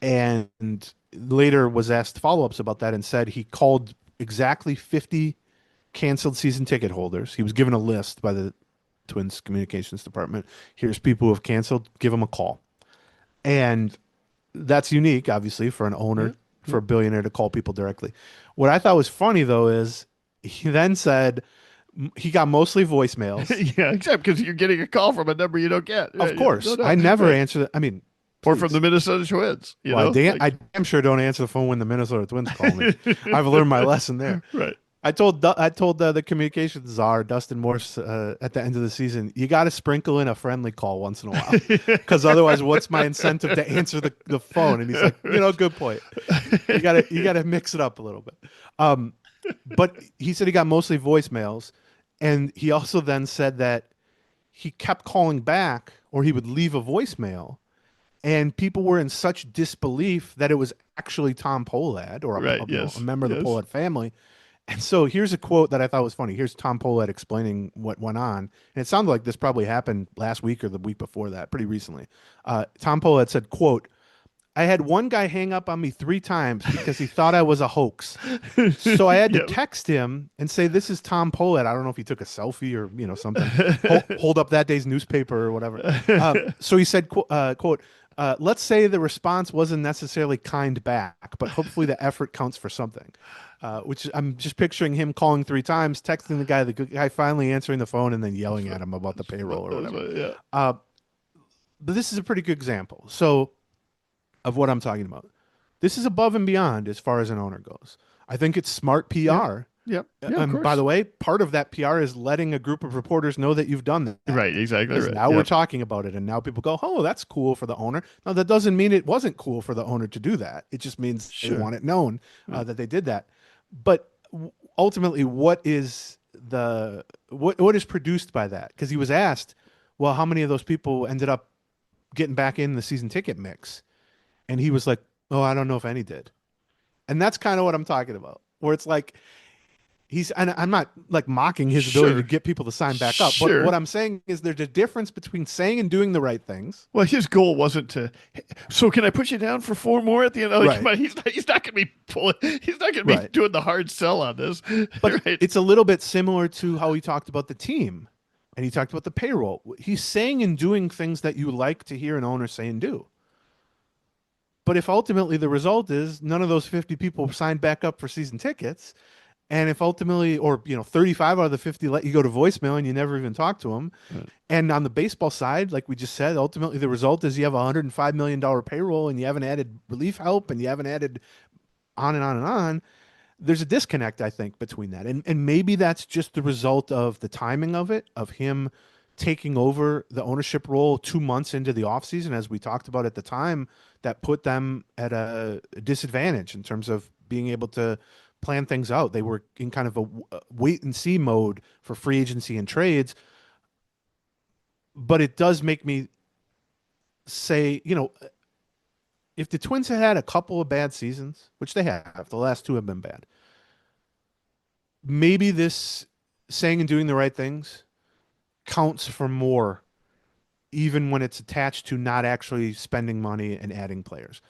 and later was asked follow-ups about that and said he called exactly 50 canceled season ticket holders. He was given a list by the Twins communications department. Here's people who have canceled, give them a call. And that's unique, obviously, for an Yeah. owner, for Yeah. a billionaire to call people directly. What I thought was funny, though, is he then said he got mostly voicemails. Yeah, except because you're getting a call from a number you don't get. Of Right, yeah, no, course, no, I never right. answer. I mean, Or from the please. Minnesota Twins, Well, like, I damn sure don't answer the phone when the Minnesota Twins call me. I've learned my lesson there. right. I told the communications czar Dustin Morse at the end of the season, you got to sprinkle in a friendly call once in a while, because otherwise, what's my incentive to answer the phone? And he's like, good point. You got to mix it up a little bit. Um, but he said he got mostly voicemails, and he also then said that he kept calling back, or he would leave a voicemail, and people were in such disbelief that it was actually Tom Pohlad or Right. a Yes. member of the Yes. Pohlad family. And so here's a quote that I thought was funny. Here's Tom Pohlad explaining what went on. And it sounded like this probably happened last week or the week before that, pretty recently. Tom Pohlad said, quote, I had one guy hang up on me 3 times because he thought I was a hoax. So I had to Yeah. text him and say, this is Tom Pohlad. I don't know if he took a selfie or, something, hold up that day's newspaper or whatever. So he said, quote, let's say the response wasn't necessarily kind back, but hopefully the effort counts for something. Which I'm just picturing him calling 3 times, texting the guy finally answering the phone, and then yelling at him about the payroll or whatever. Yeah. Uh, but this is a pretty good example. So of what I'm talking about. This is above and beyond as far as an owner goes. I think it's smart Yeah. PR. Yeah. Yeah. Of And by course. the way, part of that PR is letting a group of reporters know that you've done that. Right. Exactly. Because Right. now Yeah. we're talking about it, and now people go, "Oh, that's cool for the owner." No, that doesn't mean it wasn't cool for the owner to do that. It just means they Sure. want it known Right. that they did that. But ultimately, what is what is produced by that? Because he was asked, "Well, how many of those people ended up getting back in the season ticket mix?" And he was like, "Oh, I don't know if any did." And that's kind of what I'm talking about, where it's like and I'm not like mocking his ability to Sure. get people to sign back up, but Sure. what I'm saying is there's a difference between saying and doing the right things. Well, his goal wasn't to. So can I put you down for 4 more at the end? Like, Right. he's not going to be pulling. He's not going to be Right. doing the hard sell on this. But Right. it's a little bit similar to how he talked about the team and he talked about the payroll. He's saying and doing things that you like to hear an owner say and do. But if ultimately the result is none of those 50 people signed back up for season tickets, and if ultimately, or 35 out of the 50 let you go to voicemail and you never even talk to them, Right. and on the baseball side, like we just said, ultimately the result is you have a $105 million payroll and you haven't added relief help and you haven't added on and on and on. There's a disconnect, I think, between that, and maybe that's just the result of the timing of it, of him taking over the ownership role 2 months into the offseason, as we talked about at the time, that put them at a disadvantage in terms of being able to plan things out. They were in kind of a wait and see mode for free agency and trades. But it does make me say, if the Twins had had a couple of bad seasons, which they have, the last 2 have been bad, maybe this saying and doing the right things counts for more, even when it's attached to not actually spending money and adding players.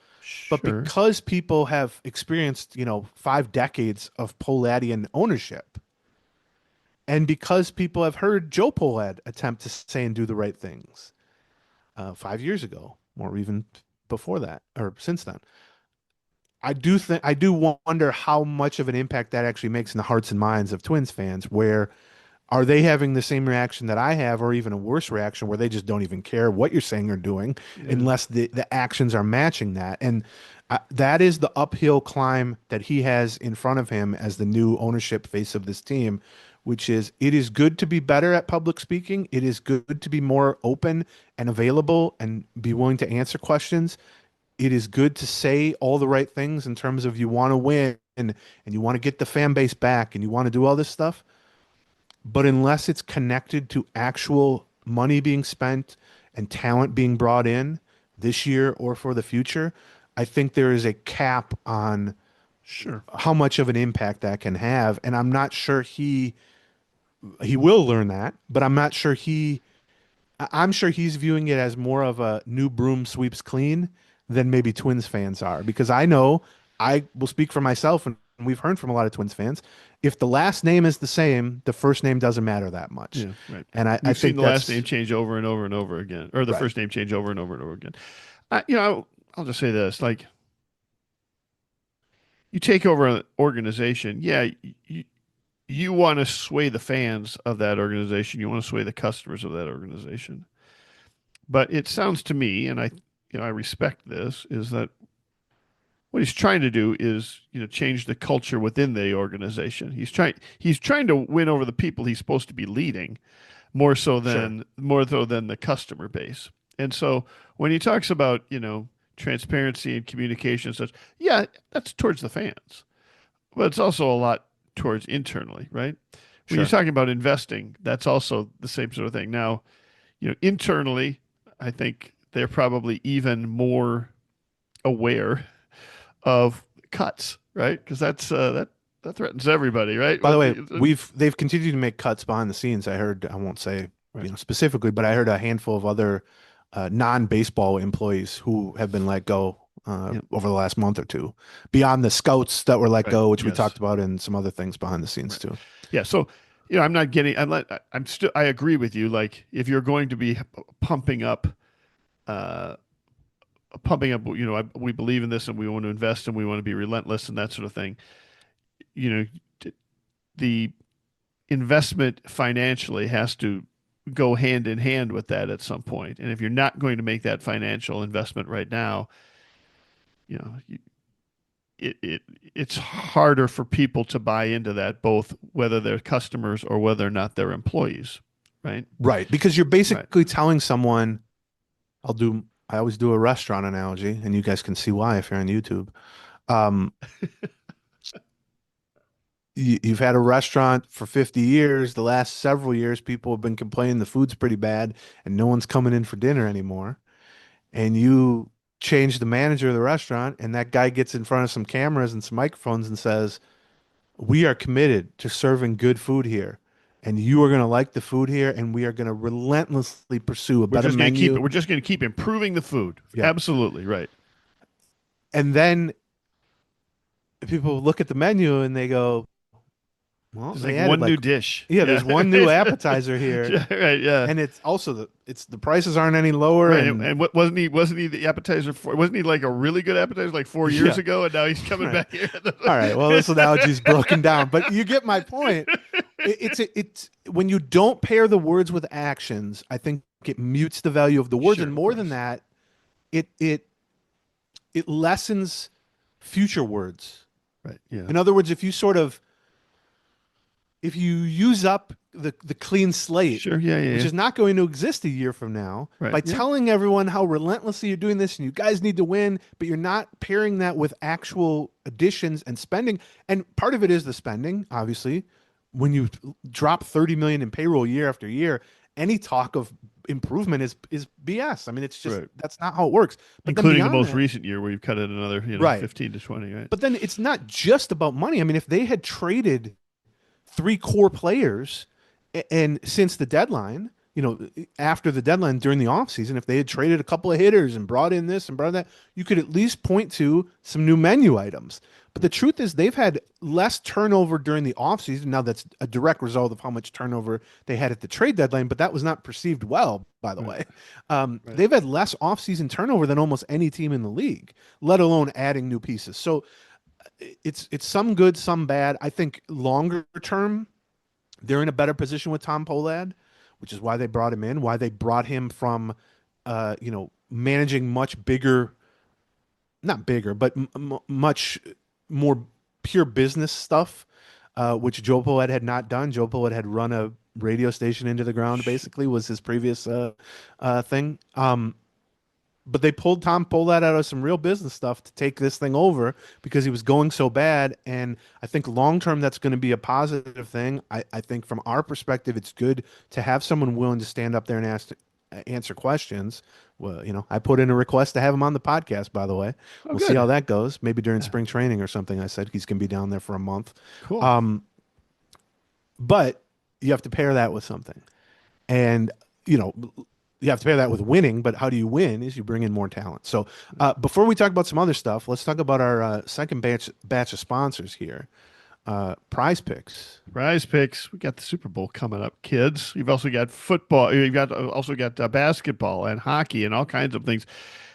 But Sure. because people have experienced, 5 decades of Pohladian ownership, and because people have heard Joe Pohlad attempt to say and do the right things 5 years ago, or even before that, or since then, I do wonder how much of an impact that actually makes in the hearts and minds of Twins fans, where are they having the same reaction that I have, or even a worse reaction where they just don't even care what you're saying or doing unless the actions are matching that? And that is the uphill climb that he has in front of him as the new ownership face of this team, which is it is good to be better at public speaking. It is good to be more open and available and be willing to answer questions. It is good to say all the right things in terms of you want to win and you want to get the fan base back and you want to do all this stuff. But unless it's connected to actual money being spent and talent being brought in this year or for the future, I think there is a cap on Sure. how much of an impact that can have. And I'm not sure he will learn that, but I'm not sure I'm sure he's viewing it as more of a new broom sweeps clean than maybe Twins fans are, because I know, I will speak for myself, and we've heard from a lot of Twins fans, if the last name is the same, the first name doesn't matter that much. Yeah, right. And I We've seen think the last name that's change over and over and over again, or the right. first name change over and over and over again. I'll just say this: like, you take over an organization, yeah, you want to sway the fans of that organization, you want to sway the customers of that organization. But it sounds to me, and I respect this, is that what he's trying to do is, change the culture within the organization. He's trying to win over the people he's supposed to be leading, Sure. more so than the customer base. And so when he talks about, transparency and communication and such, yeah, that's towards the fans. But it's also a lot towards internally, right? When you're Sure. talking about investing, that's also the same sort of thing. Now, internally, I think they're probably even more aware of cuts, right? Because that threatens everybody, right? By the way, they've continued to make cuts behind the scenes. I heard, I won't say, Right. specifically, but I heard a handful of other non-baseball employees who have been let go Yeah. over the last month or two, beyond the scouts that were let Right. go, which we Yes. talked about, and some other things behind the scenes Right. too. Yeah. So, I'm still, I agree with you. Like, if you're going to be pumping up, uh, we believe in this and we want to invest and we want to be relentless and that sort of thing. You know, the investment financially has to go hand in hand with that at some point. And if you're not going to make that financial investment right now, you know, it's harder for people to buy into that, both whether they're customers or whether or not they're employees, right? Right, because you're Right. basically telling someone, I always do a restaurant analogy, and you guys can see why if you're on YouTube. Um, you've had a restaurant for 50 years. The last several years, people have been complaining the food's pretty bad and no one's coming in for dinner anymore. And you change the manager of the restaurant, and that guy gets in front of some cameras and some microphones and says, "We are committed to serving good food here. And you are going to like the food here, and we are going to relentlessly pursue a better menu." We're just going to keep improving the food. Yeah. Absolutely, right. And then people look at the menu and they go, "Well, There's they like added one new like, dish. yeah, Yeah. there's one new appetizer here." Yeah, right, yeah. And it's also the prices aren't any lower, Right. and And what wasn't he the appetizer for? Wasn't he like a really good appetizer like 4 years yeah, ago, and now he's coming right. back here? All right. Well, this analogy is broken down, but you get my point. It's when you don't pair the words with actions, I think it mutes the value of the words, Sure, and of more than course. that, it it it lessens future words. Right. Yeah. In other words, if you use up the clean slate, Sure. Yeah. Yeah. which Yeah. is not going to exist a year from now, Right. by Yeah. telling everyone how relentlessly you're doing this and you guys need to win, but you're not pairing that with actual additions and spending. And part of it is the spending, obviously. When you drop 30 million in payroll year after year, any talk of improvement is BS. I mean, it's just Right. that's not how it works. But then Including the beyond most that, recent year where you've cut it another, right. 15 to 20. Right. But then it's not just about money. I mean, if they had traded three core players and since the deadline, after the deadline during the offseason, if they had traded a couple of hitters and brought in this and brought that, you could at least point to some new menu items. But the truth is they've had less turnover during the offseason. Now that's a direct result of how much turnover they had at the trade deadline, but that was not perceived well, by the Right. way. Right. They've had less offseason turnover than almost any team in the league, let alone adding new pieces. So it's some good, some bad. I think longer term, they're in a better position with Tom Pohlad, which is why they brought him in, why they brought him from, managing much bigger, not bigger, but much more pure business stuff, which Joe Pohlad had not done. Joe Pohlad had run a radio station into the ground, basically, was his previous thing. But they pulled Tom Pohlad out of some real business stuff to take this thing over because he was going so bad. And I think long term, that's going to be a positive thing. I think from our perspective, it's good to have someone willing to stand up there and answer questions. Well, I put in a request to have him on the podcast, by the way. Oh, We'll see good. how that goes. Maybe during Yeah. spring training or something. I said he's going to be down there for a month. Cool. But you have to pair that with something. And, you have to pair that with winning, but how do you win is you bring in more talent. So before we talk about some other stuff, let's talk about our second batch of sponsors here. Prize Picks. Prize Picks. We got the Super Bowl coming up, kids. You've also got football. You've got also got basketball and hockey and all kinds of things.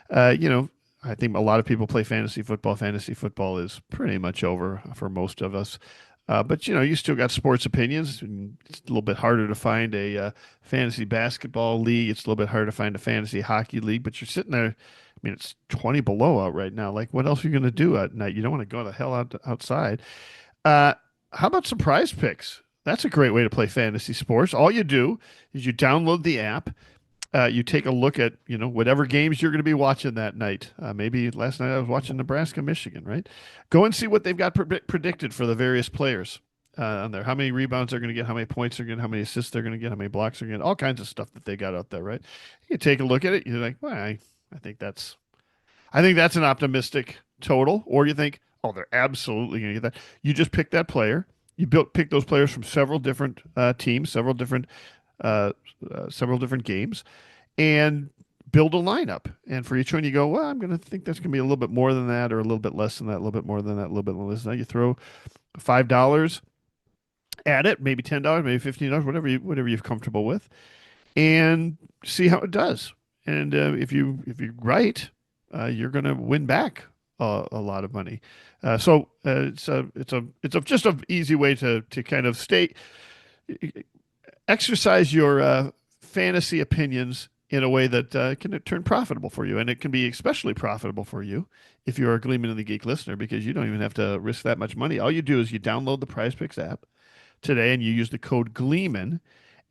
You know, I think a lot of people play fantasy football. Fantasy football is pretty much over for most of us. But you know, you still got sports opinions. It's a little bit harder to find a fantasy basketball league. It's a little bit harder to find a fantasy hockey league. But you're sitting there. I mean, it's 20 below out right now. Like, what else are you going to do at night? You don't want to go the hell outside. How about some Prize Picks? That's a great way to play fantasy sports. All you do is you download the app. You take a look at, you know, whatever games you're going to be watching that night. Maybe last night I was watching Nebraska, Michigan, right? Go and see what they've got predicted for the various players on there. How many rebounds they're going to get, how many points they're going to get, how many assists they're going to get, how many blocks they're going to get, all kinds of stuff that they got out there, right? You take a look at it. You're like, well, I think that's an optimistic total. Or you think, oh, they're absolutely going to get that. You just pick that player. You pick those players from several different teams, uh, several different games, and build a lineup. And for each one, you go, well, I'm going to think that's going to be a little bit more than that, or a little bit less than that, a little bit more than that, a little bit less than that. You throw $5 at it, maybe $10, maybe $15, whatever you're comfortable with, and see how it does. And if you're right, you're going to win back a lot of money. So it's just an easy way to kind of exercise your fantasy opinions in a way that can turn profitable for you, and it can be especially profitable for you if you're a Gleeman and the Geek listener, because you don't even have to risk that much money. All you do is you download the Prize Picks app today, and you use the code Gleeman,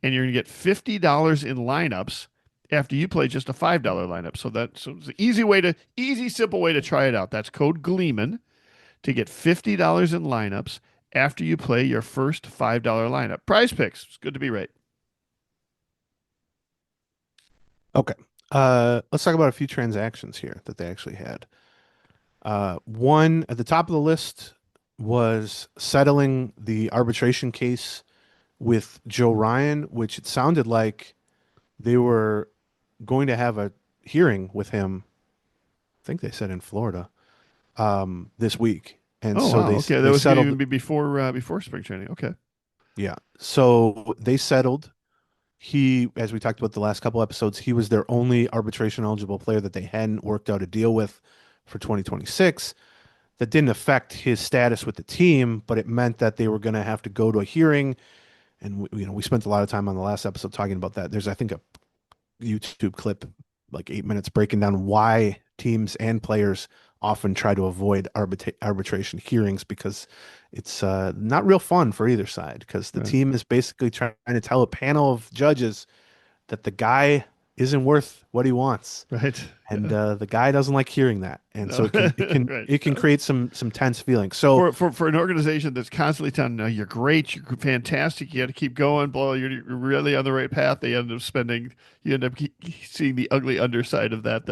and you're going to get $50 in lineups after you play just a $5 lineup. So it's an easy, simple way to try it out. That's code Gleeman to get $50 in lineups after you play your first $5 lineup. Prize Picks. It's good to be right. Okay. Let's talk about a few transactions here that they actually had. One at the top of the list was settling the arbitration case with Joe Ryan, which it sounded like they were going to have a hearing with him. I think they said in Florida this week. And oh, so wow. Okay, that was going to even be before spring training. Okay. Yeah. So they settled. As we talked about the last couple episodes, he was their only arbitration eligible player that they hadn't worked out a deal with for 2026. That didn't affect his status with the team, but it meant that they were going to have to go to a hearing. And we spent a lot of time on the last episode talking about that. There's, I think, a YouTube clip, like 8 minutes, breaking down why teams and players often try to avoid arbitration hearings, because it's not real fun for either side, because the team is basically trying to tell a panel of judges that the guy isn't worth what he wants. Right. And the guy doesn't like hearing that. And so it can create some tense feelings. So for an organization that's constantly telling you, you're great, you're fantastic, you got to keep going, blah, you're really on the right path, you end up seeing the ugly underside of that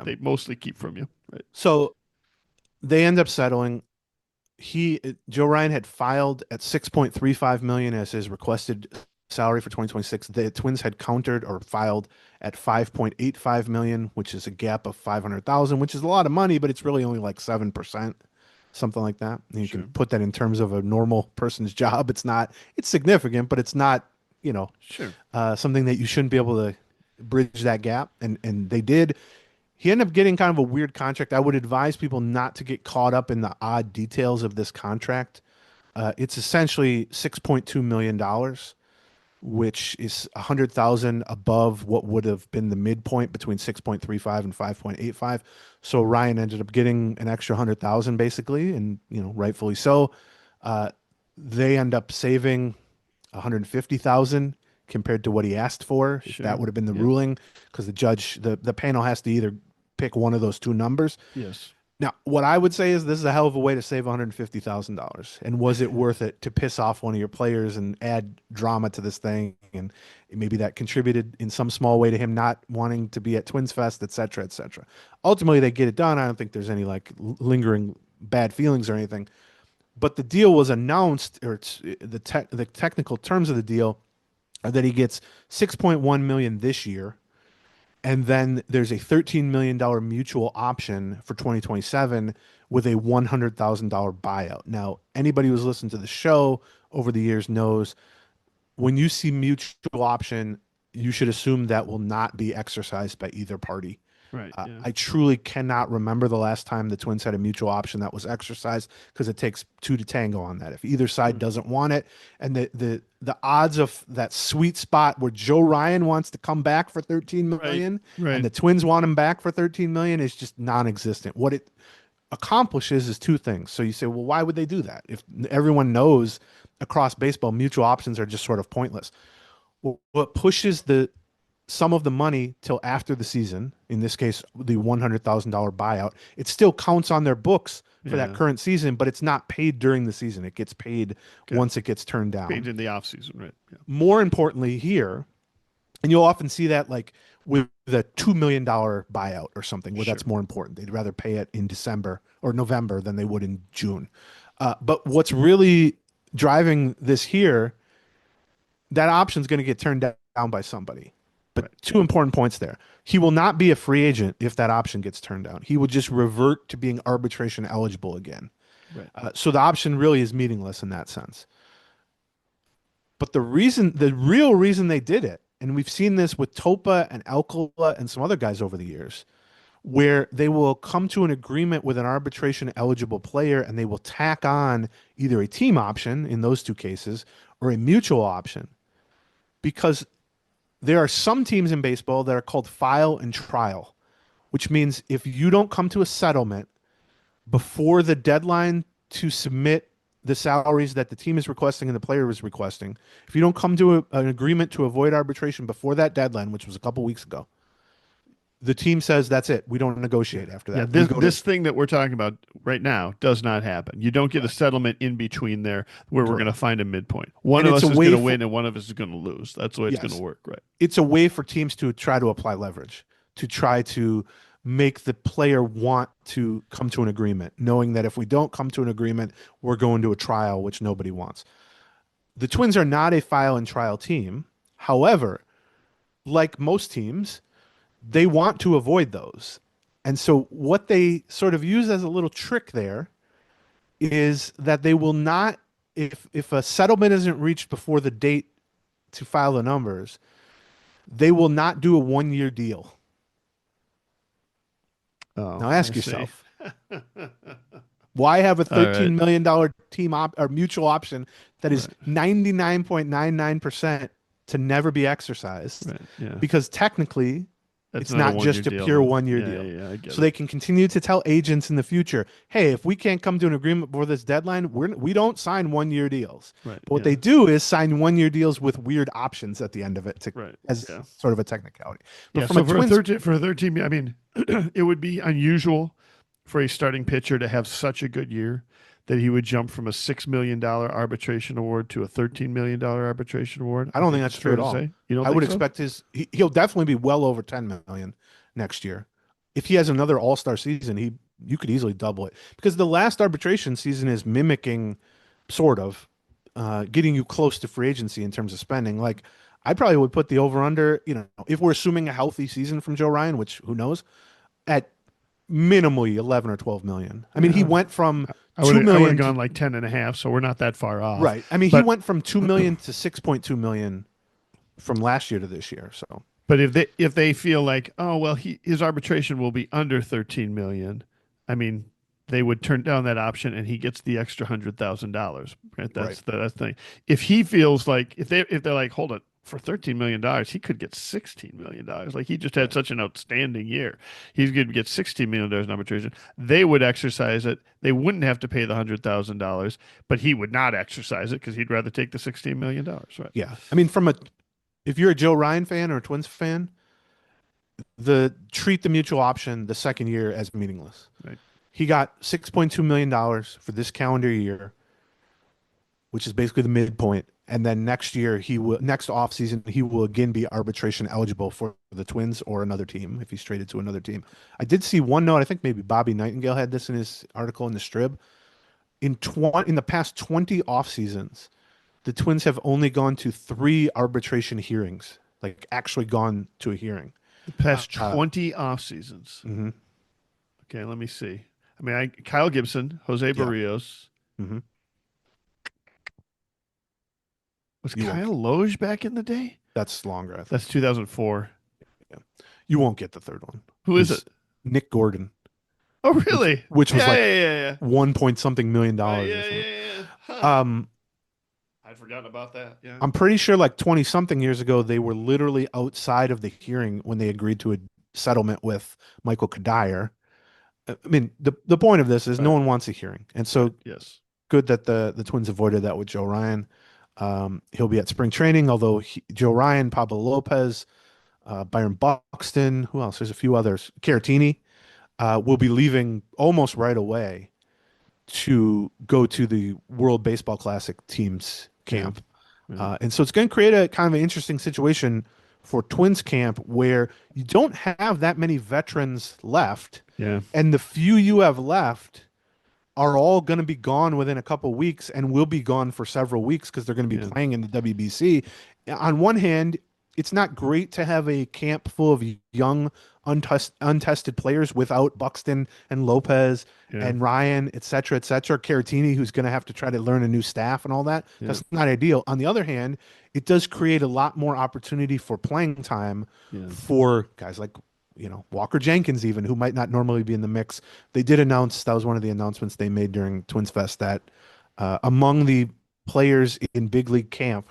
they mostly keep from you. Right. So they end up settling. Joe Ryan had filed at $6.35 million as his requested salary for 2026. The Twins had countered or filed at $5.85 million, which is a gap of $500,000, which is a lot of money, but it's really only like 7%, something like that. And you can put that in terms of a normal person's job. It's significant, but it's not, something that you shouldn't be able to bridge that gap. And they did. He ended up getting kind of a weird contract. I would advise people not to get caught up in the odd details of this contract. It's essentially $6.2 million, which is $100,000 above what would have been the midpoint between 6.35 and 5.85. So Ryan ended up getting an extra $100,000 basically, and rightfully so. They end up saving $150,000 compared to what he asked for. If that would have been the ruling, because the panel has to either pick one of those two numbers. Yes. Now, what I would say is this is a hell of a way to save $150,000. And was it worth it to piss off one of your players and add drama to this thing? And maybe that contributed in some small way to him not wanting to be at TwinsFest, et cetera, et cetera. Ultimately, they get it done. I don't think there's any lingering bad feelings or anything. But the deal was announced, or the technical terms of the deal are that he gets $6.1 million this year, And then there's a $13 million mutual option for 2027 with a $100,000 buyout. Now, anybody who's listened to the show over the years knows when you see mutual option, you should assume that will not be exercised by either party. Right. Yeah. I truly cannot remember the last time the Twins had a mutual option that was exercised because it takes two to tango on that. If either side doesn't want it, and the odds of that sweet spot where Joe Ryan wants to come back for 13 million Right. and the Twins want him back for 13 million is just non-existent. What it accomplishes is two things. So you say, well, why would they do that? If everyone knows across baseball, mutual options are just sort of pointless. Well, what pushes the some of the money till after the season, in this case, the $100,000 buyout, it still counts on their books for that current season, but it's not paid during the season. It gets paid once it gets turned down. Paid in the off season, right? Yeah. More importantly here, and you'll often see that like with the $2 million buyout or something where that's more important. They'd rather pay it in December or November than they would in June. But what's really driving this here, that option is going to get turned down by somebody. But two important points there. He will not be a free agent if that option gets turned down. He will just revert to being arbitration eligible again. Right. So the option really is meaningless in that sense. But the real reason they did it, and we've seen this with Topa and Alcala and some other guys over the years, where they will come to an agreement with an arbitration eligible player and they will tack on either a team option in those two cases or a mutual option. Because there are some teams in baseball that are called file and trial, which means if you don't come to a settlement before the deadline to submit the salaries that the team is requesting and the player is requesting, if you don't come to an agreement to avoid arbitration before that deadline, which was a couple weeks ago, the team says that's it. We don't negotiate after that. Yeah, this thing that we're talking about right now does not happen. You don't get a settlement in between there where we're going to find a midpoint. One of us is going to win and one of us is going to lose. That's the way it's going to work, right? It's a way for teams to try to apply leverage, to try to make the player want to come to an agreement, knowing that if we don't come to an agreement, we're going to a trial, which nobody wants. The Twins are not a file and trial team. However, like most teams, they want to avoid those. And so what they sort of use as a little trick there is that they will not, if a settlement isn't reached before the date to file the numbers, they will not do a 1-year deal. Now ask yourself, why have a $13 million team or mutual option that is 99.99% to never be exercised? Right. Yeah. Because technically, it's not just a pure 1-year deal. Yeah, I get so they can continue to tell agents in the future, hey, if we can't come to an agreement before this deadline, we don't sign 1-year deals. Right. But what they do is sign 1-year deals with weird options at the end of it as sort of a technicality. But for a third team, I mean, it would be unusual for a starting pitcher to have such a good year that he would jump from a $6 million arbitration award to a $13 million arbitration award. I don't think that's true at all. I would expect he'll definitely be well over 10 million next year. If he has another all-star season, you could easily double it, because the last arbitration season is mimicking sort of getting you close to free agency in terms of spending. Like, I probably would put the over-under, if we're assuming a healthy season from Joe Ryan, which who knows, at minimally 11 or 12 million. I mean, he went from I would have gone like 10.5, so we're not that far off. Right. I mean, he went from 2 million to 6.2 million from last year to this year. So, but if they feel like, oh well, his arbitration will be under 13 million, I mean, they would turn down that option and he gets the extra $100,000. Right. That's the thing. If he feels like if they're like, hold it, for $13 million, he could get $16 million. Like, he just had such an outstanding year. He's going to get $16 million in arbitration. They would exercise it. They wouldn't have to pay the $100,000, but he would not exercise it because he'd rather take the $16 million. Right. Yeah. I mean, if you're a Joe Ryan fan or a Twins fan, treat the mutual option the second year as meaningless. Right. He got $6.2 million for this calendar year, which is basically the midpoint. And then next offseason, he will again be arbitration eligible for the Twins or another team if he's traded to another team. I did see one note. I think maybe Bobby Nightingale had this in his article in the Strib. In the past 20 off seasons, the Twins have only gone to 3 arbitration hearings, like actually gone to a hearing. The past 20 off seasons. Mm-hmm. Okay, let me see. I mean, Kyle Gibson, Jose Barrios. Mm-hmm. Was Kyle Loge back in the day? That's longer, I think. That's 2004. Yeah. You won't get the third one. Who is it? Nick Gordon. Oh, really? Which was yeah. 1 point something million dollars. Yeah. Huh. I'd forgotten about that. Yeah. I'm pretty sure 20 something years ago, they were literally outside of the hearing when they agreed to a settlement with Michael Kadire. I mean, the point of this is no one wants a hearing. And so yes, good that the Twins avoided that with Joe Ryan. He'll be at spring training, although Joe Ryan, Pablo Lopez, Byron Buxton, who else? There's a few others. Caratini will be leaving almost right away to go to the World Baseball Classic teams camp. Yeah. And so it's going to create a kind of an interesting situation for Twins camp where you don't have that many veterans left. Yeah. And the few you have left are all going to be gone within a couple of weeks and will be gone for several weeks because they're going to be playing in the WBC. On one hand, it's not great to have a camp full of young, untested players without Buxton and Lopez and Ryan, et cetera, Caratini, who's going to have to try to learn a new staff and all that. Yeah. That's not ideal. On the other hand, it does create a lot more opportunity for playing time for guys like Walker Jenkins, even, who might not normally be in the mix. They did announce, that was one of the announcements they made during TwinsFest, that among the players in big league camp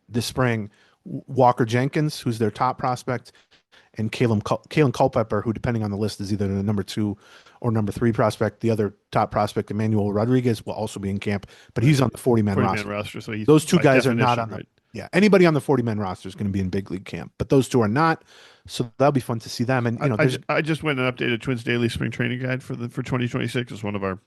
this spring, Walker Jenkins, who's their top prospect, and Kalen Culpepper, who, depending on the list, is either the number 2 or number 3 prospect. The other top prospect, Emmanuel Rodriguez, will also be in camp, but he's on the 40-man roster. So those two guys are not on the Yeah, anybody on the 40-man roster is going to be in big league camp, but those two are not. So that'll be fun to see them. And I just went and updated Twins Daily Spring Training Guide for 2026. It's one of our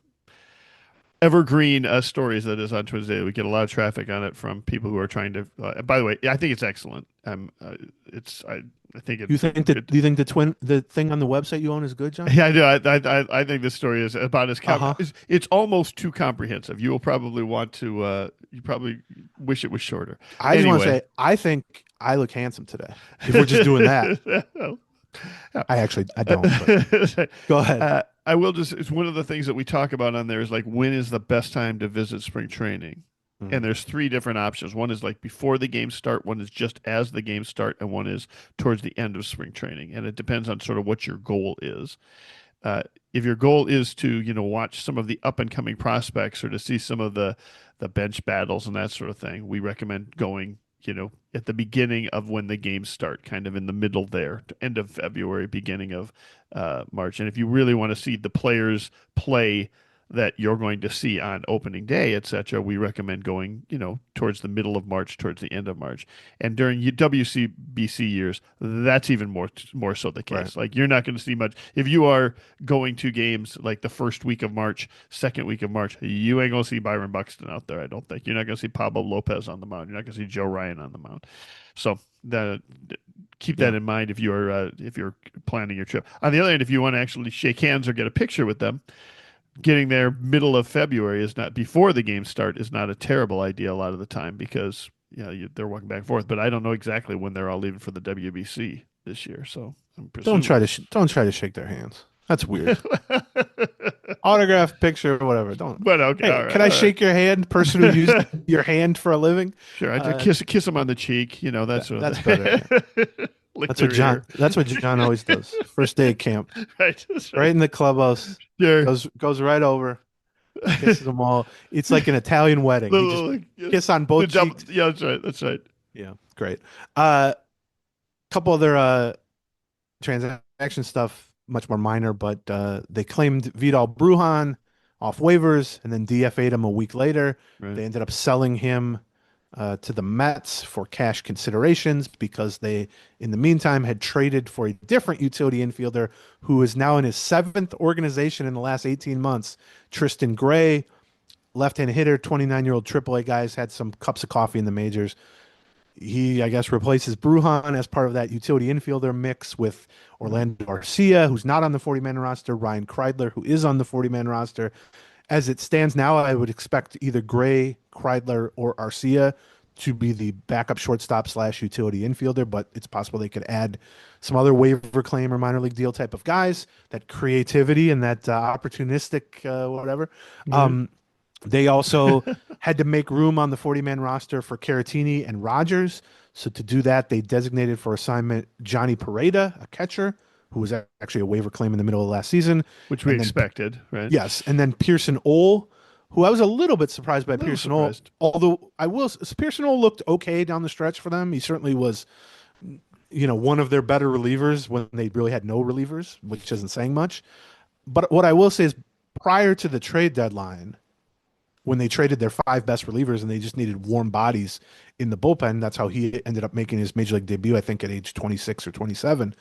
evergreen stories that is on Twins Daily. We get a lot of traffic on it from people who are trying to. By the way, I think it's excellent. I think it. Do you think the thing on the website you own is good, John? Yeah, I do. I think this story is about as it's almost too comprehensive. You will probably want to. You probably wish it was shorter. I just want to say, I think I look handsome today. If we're just doing that. I don't. But go ahead. I will just. It's one of the things that we talk about on there is when is the best time to visit spring training. Mm-hmm. And there's 3 different options. One is before the games start, one is just as the games start, and one is towards the end of spring training. And it depends on sort of what your goal is. If your goal is to, watch some of the up and coming prospects or to see some of the bench battles and that sort of thing, we recommend going, at the beginning of when the games start, kind of in the middle there, end of February, beginning of March. And if you really want to see the players play that you're going to see on opening day, etc., we recommend going, towards the middle of March, towards the end of March. And during WCBC years, that's even more so the case. Right. You're not going to see much. If you are going to games the first week of March, second week of March, you ain't going to see Byron Buxton out there, I don't think. You're not going to see Pablo Lopez on the mound. You're not going to see Joe Ryan on the mound. So keep that in mind if you're planning your trip. On the other hand, if you want to actually shake hands or get a picture with them, getting there middle of February is not before the games start is not a terrible idea a lot of the time because they're walking back and forth. But I don't know exactly when they're all leaving for the WBC this year, so I'm presuming. Don't try to shake their hands. That's weird. Autograph, picture, whatever. Don't. But okay, hey, can I shake your hand? Person who used your hand for a living. Sure, I kiss them on the cheek. That's better. That's what John always does. First day of camp, right in the clubhouse. Sure. Goes right over, kisses them all. It's like an Italian wedding. Kiss on both cheeks. Yeah, that's right. Yeah, great. Couple other transaction stuff, much more minor, but they claimed Vidal Brujan off waivers and then DFA'd him a week later. Right. They ended up selling him to the Mets for cash considerations because they, in the meantime, had traded for a different utility infielder who is now in his 7th organization in the last 18 months. Tristan Gray, left-hand hitter, 29-year-old AAA guy, has had some cups of coffee in the majors. He, I guess, replaces Brujan as part of that utility infielder mix with Orlando Garcia, who's not on the 40-man roster, Ryan Kreidler, who is on the 40-man roster. As it stands now, I would expect either Gray, Kreidler, or Arcia to be the backup shortstop / utility infielder, but it's possible they could add some other waiver claim or minor league deal type of guys, that creativity and that opportunistic whatever. They also had to make room on the 40-man roster for Caratini and Rogers. So to do that, they designated for assignment Johnny Pareda, a catcher, who was actually a waiver claim in the middle of last season. Which we expected, right? Yes. And then Pearson Ole, who I was a little bit surprised by Pearson Ole. Although Pearson Ole looked okay down the stretch for them. He certainly was, one of their better relievers when they really had no relievers, which isn't saying much. But what I will say is, prior to the trade deadline, when they traded their 5 best relievers and they just needed warm bodies in the bullpen, that's how he ended up making his major league debut, I think at age 26 or 27.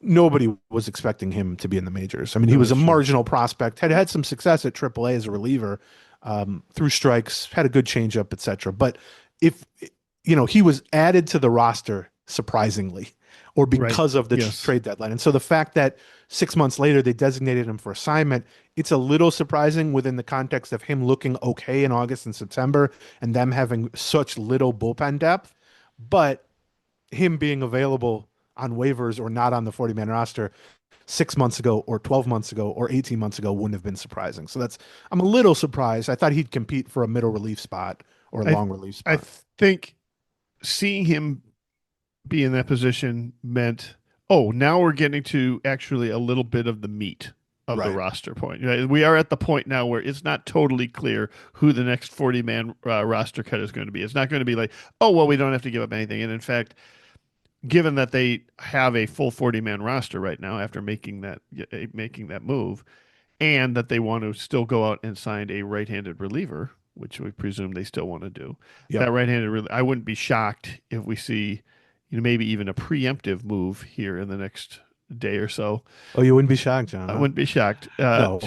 Nobody was expecting him to be in the majors. I mean, he was a marginal prospect, had some success at AAA as a reliever, threw strikes, had a good changeup, etc. But if, he was added to the roster surprisingly, or because of the trade deadline. And so the fact that 6 months later they designated him for assignment, it's a little surprising within the context of him looking okay in August and September and them having such little bullpen depth. But him being available on waivers or not on the 40-man roster 6 months ago or 12 months ago or 18 months ago wouldn't have been surprising. So I'm a little surprised. I thought he'd compete for a middle relief spot or a long relief spot. I think seeing him be in that position meant, now we're getting to actually a little bit of the meat of the roster point. We are at the point now where it's not totally clear who the next 40-man roster cut is going to be. It's not going to be like, we don't have to give up anything. And in fact, given that they have a full 40-man roster right now after making that move, and that they want to still go out and sign a right-handed reliever, which we presume they still want to do, that right-handed I wouldn't be shocked if we see maybe even a preemptive move here in the next day or so. Oh, you wouldn't be shocked, John? I wouldn't be shocked. No.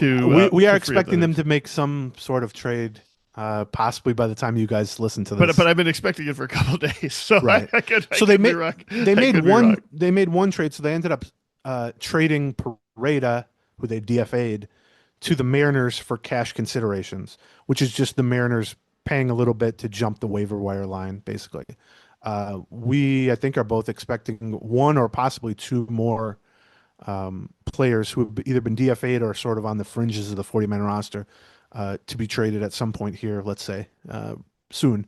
We are expecting them to make some sort of trade, possibly by the time you guys listen to this. But I've been expecting it for a couple of days. So they made one trade. So they ended up trading Pareda, who they DFA'd, to the Mariners for cash considerations, which is just the Mariners paying a little bit to jump the waiver wire line, basically. We, I think, are both expecting 1 or possibly 2 more players who have either been DFA'd or sort of on the fringes of the 40-man roster to be traded at some point here, let's say, soon,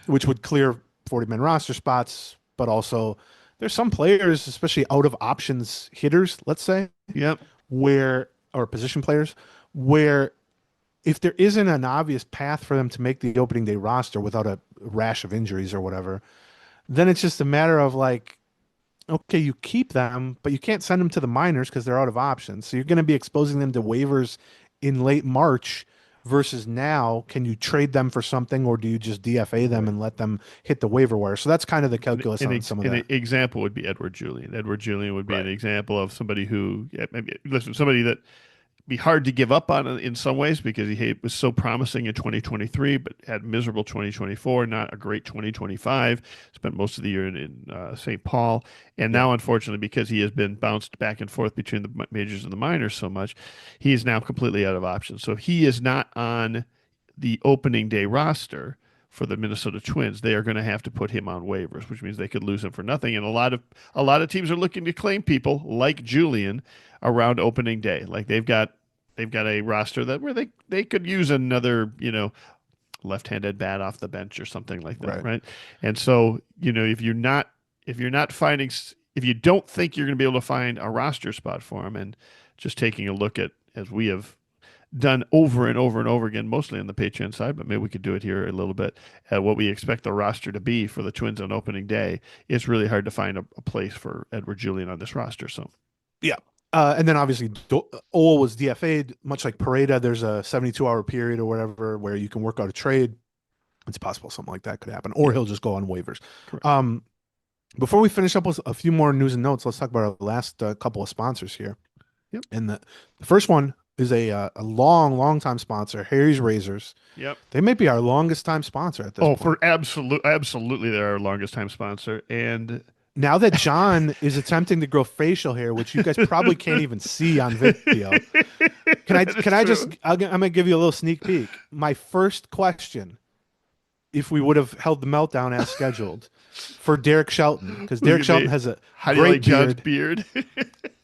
which would clear 40-man roster spots. But also there's some players, especially out of options hitters, let's say, or position players, where if there isn't an obvious path for them to make the opening day roster without a rash of injuries or whatever, then it's just a matter of like, okay, you keep them, but you can't send them to the minors because they're out of options. So you're going to be exposing them to waivers in late March versus now. Can you trade them for something, or do you just DFA them and let them hit the waiver wire? So that's kind of the calculus on some of that. An example would be Edward Julian. Edward Julian would be an example of somebody who, somebody that be hard to give up on in some ways because he was so promising in 2023, but had miserable 2024, not a great 2025, spent most of the year in St. Paul. And now, unfortunately, because he has been bounced back and forth between the majors and the minors so much, he is now completely out of options. So he is not on the opening day roster for the Minnesota Twins. They are going to have to put him on waivers, which means they could lose him for nothing. And a lot of teams are looking to claim people like Julian around opening day. Like they've got a roster where they could use another, left-handed bat off the bench or something like that, right? And so, if you don't think you're going to be able to find a roster spot for him, and just taking a look at, as we have done over and over and over again, mostly on the Patreon side, but maybe we could do it here a little bit, at what we expect the roster to be for the Twins on opening day, it's really hard to find a place for Edward Julian on this roster. So, yeah. And then obviously Ole was DFA'd, much like Pareda. There's a 72-hour period or whatever where you can work out a trade. It's possible something like that could happen, or he'll just go on waivers. Before we finish up with a few more news and notes, let's talk about our last couple of sponsors here. Yep. And the first one is a long time sponsor, Harry's Razors. Yep. They may be our longest time sponsor at this point. For absolutely, they're our longest time sponsor. And now that John is attempting to grow facial hair, which you guys probably can't even see on video, I'm going to give you a little sneak peek. My first question if we would have held the meltdown as scheduled for Derek Shelton, because Derek Shelton has a How do you great like John's beard. beard?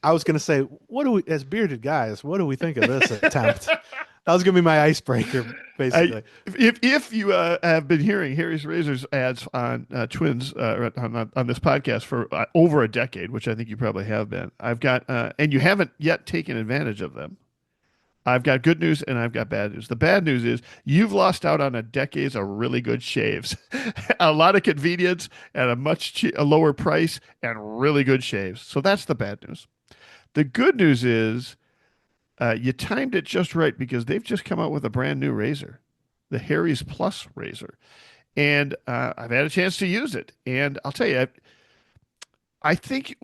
I was going to say, what do we, as bearded guys, what do we think of this attempt? That was going to be my icebreaker, basically. If you have been hearing Harry's Razors ads on Twins on this podcast for over a decade, which I think you probably have been, I've got and you haven't yet taken advantage of them. I've got good news and I've got bad news. The bad news is you've lost out on a decades of really good shaves, a lot of convenience at a lower price and really good shaves. So that's the bad news. The good news is you timed it just right because they've just come out with a brand new razor, the Harry's Plus razor. And I've had a chance to use it. And I'll tell you, I think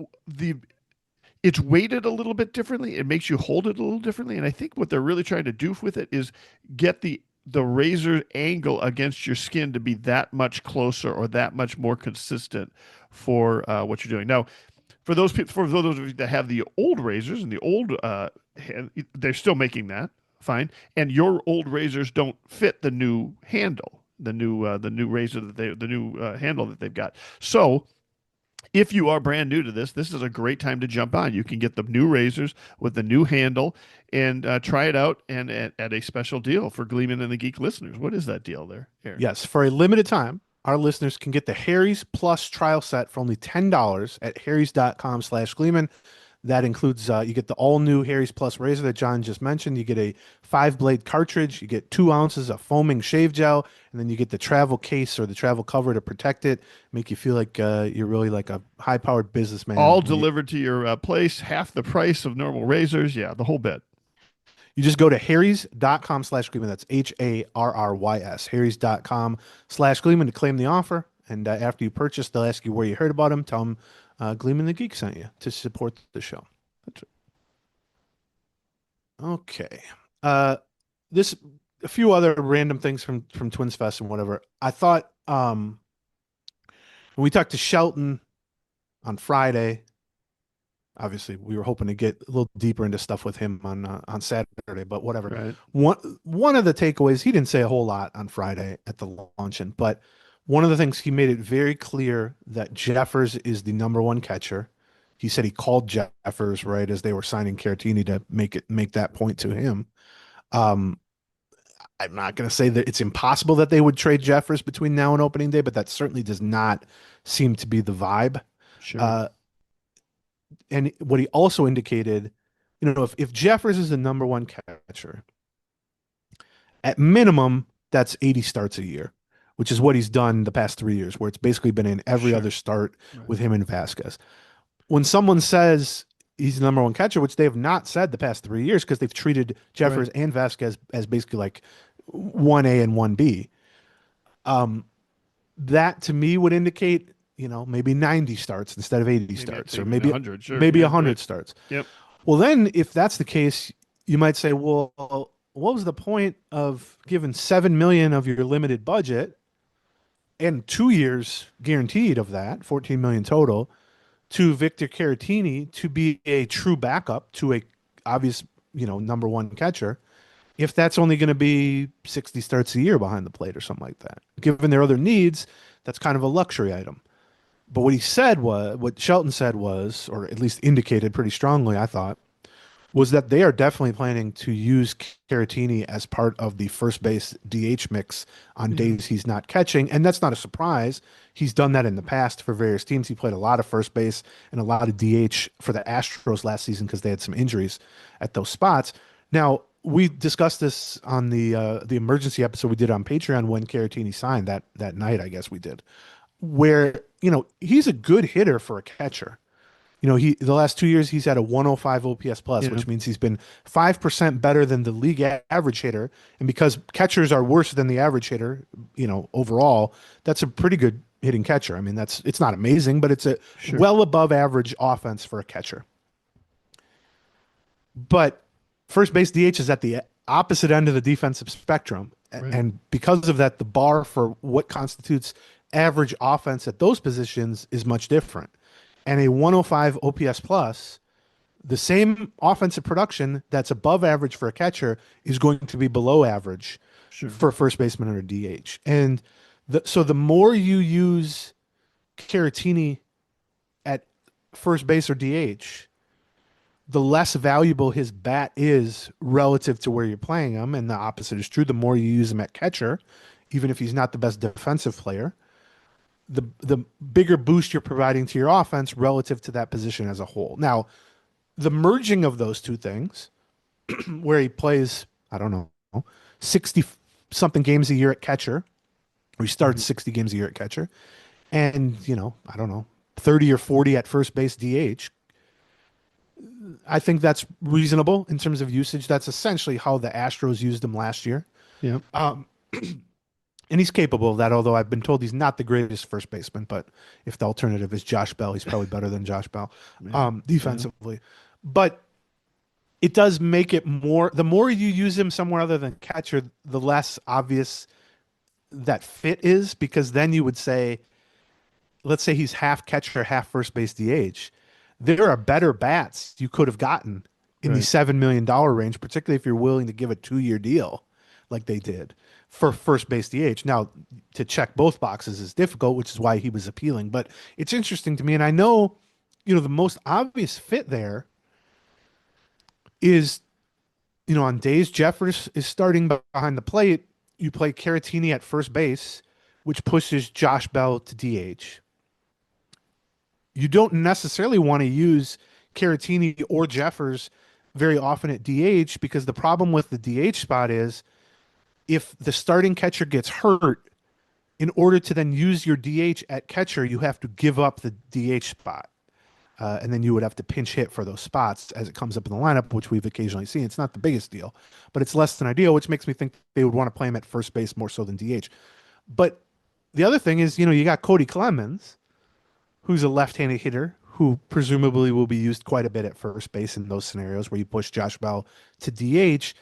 it's weighted a little bit differently. It makes you hold it a little differently. And I think what they're really trying to do with it is get the razor angle against your skin to be that much closer or that much more consistent for what you're doing. Now, for those of you that have the old razors and the old, they're still making that fine. And your old razors don't fit the new handle, the new razor the new handle that they've got. So if you are brand new to this is a great time to jump on. You can get the new razors with the new handle and try it out and at a special deal for Gleeman and the Geek listeners. What is that deal there, Aaron? Yes, for a limited time, our listeners can get the Harry's Plus trial set for only $10 at harrys.com/Gleeman. That includes, you get the all-new Harry's Plus razor that John just mentioned. You get a 5-blade cartridge. You get 2 ounces of foaming shave gel. And then you get the travel case or the travel cover to protect it, make you feel like you're really like a high-powered businessman. All delivered to your place, half the price of normal razors. Yeah, the whole bit. You just go to harrys.com/Gleeman. That's HARRYS. Harrys.com/Gleeman to claim the offer. And after you purchase, they'll ask you where you heard about them. Tell them Gleeman the Geek sent you to support the show. That's right. Okay. A few other random things from TwinsFest and whatever. I thought when we talked to Shelton on Friday, obviously we were hoping to get a little deeper into stuff with him on Saturday, but whatever. Right. One of the takeaways, he didn't say a whole lot on Friday at the luncheon, but one of the things, he made it very clear that Jeffers is the number one catcher. He said he called Jeffers right as they were signing Caratini to make that point to him. I'm not going to say that it's impossible that they would trade Jeffers between now and opening day, but that certainly does not seem to be the vibe. Sure. And what he also indicated, if Jeffers is the number one catcher, at minimum, that's 80 starts a year, which is what he's done the past 3 years, where it's basically been in every other start with him and Vasquez. When someone says he's the number one catcher, which they have not said the past 3 years because they've treated Jeffers and Vasquez as basically like 1A and 1B, that to me would indicate, maybe 90 starts instead of 80 starts, or maybe 100, sure. maybe 100 starts. Yep. Well, then if that's the case, you might say, well, what was the point of giving $7 million of your limited budget and 2 years guaranteed of that, $14 million total, to Victor Caratini to be a true backup to a obvious, number one catcher, if that's only going to be 60 starts a year behind the plate or something like that? Given their other needs, that's kind of a luxury item. But what Shelton said was, or at least indicated pretty strongly, I thought, was that they are definitely planning to use Caratini as part of the first base DH mix on days he's not catching. And that's not a surprise. He's done that in the past for various teams. He played a lot of first base and a lot of DH for the Astros last season because they had some injuries at those spots. Now, we discussed this on the emergency episode we did on Patreon when Caratini signed that night, I guess we did, where, he's a good hitter for a catcher. The last 2 years he's had a 105 OPS plus, which means he's been 5% better than the league average hitter. And because catchers are worse than the average hitter, overall, that's a pretty good hitting catcher. I mean, it's not amazing, but it's a well above average offense for a catcher. But first base DH is at the opposite end of the defensive spectrum. Right. And because of that, the bar for what constitutes average offense at those positions is much different. And a 105 OPS plus, the same offensive production that's above average for a catcher is going to be below average for first baseman or DH. And So the more you use Caratini at first base or DH, the less valuable his bat is relative to where you're playing him. And the opposite is true. The more you use him at catcher, even if he's not the best defensive player, the bigger boost you're providing to your offense relative to that position as a whole. Now, the merging of those two things, where he plays, I don't know, 60 something games a year at catcher, or he starts 60 games a year at catcher, and, I don't know, 30 or 40 at first base DH. I think that's reasonable in terms of usage. That's essentially how the Astros used him last year. Yeah. And he's capable of that, although I've been told he's not the greatest first baseman. But if the alternative is Josh Bell, he's probably better than Josh Bell defensively. Yeah. But it does make it more, the more you use him somewhere other than catcher, the less obvious that fit is, because then you would say, let's say he's half catcher, half first base DH. There are better bats you could have gotten in the $7 million range, particularly if you're willing to give a 2-year deal like they did for first base DH. Now, to check both boxes is difficult, which is why he was appealing. But it's interesting to me, and I know, the most obvious fit there is, on days Jeffers is starting behind the plate, you play Caratini at first base, which pushes Josh Bell to DH. You don't necessarily want to use Caratini or Jeffers very often at DH, because the problem with the DH spot is if the starting catcher gets hurt, in order to then use your DH at catcher, you have to give up the DH spot. And then you would have to pinch hit for those spots as it comes up in the lineup, which we've occasionally seen. It's not the biggest deal, but it's less than ideal, which makes me think they would want to play him at first base more so than DH. But the other thing is, you got Cody Clemens, who's a left-handed hitter who presumably will be used quite a bit at first base in those scenarios where you push Josh Bell to DH.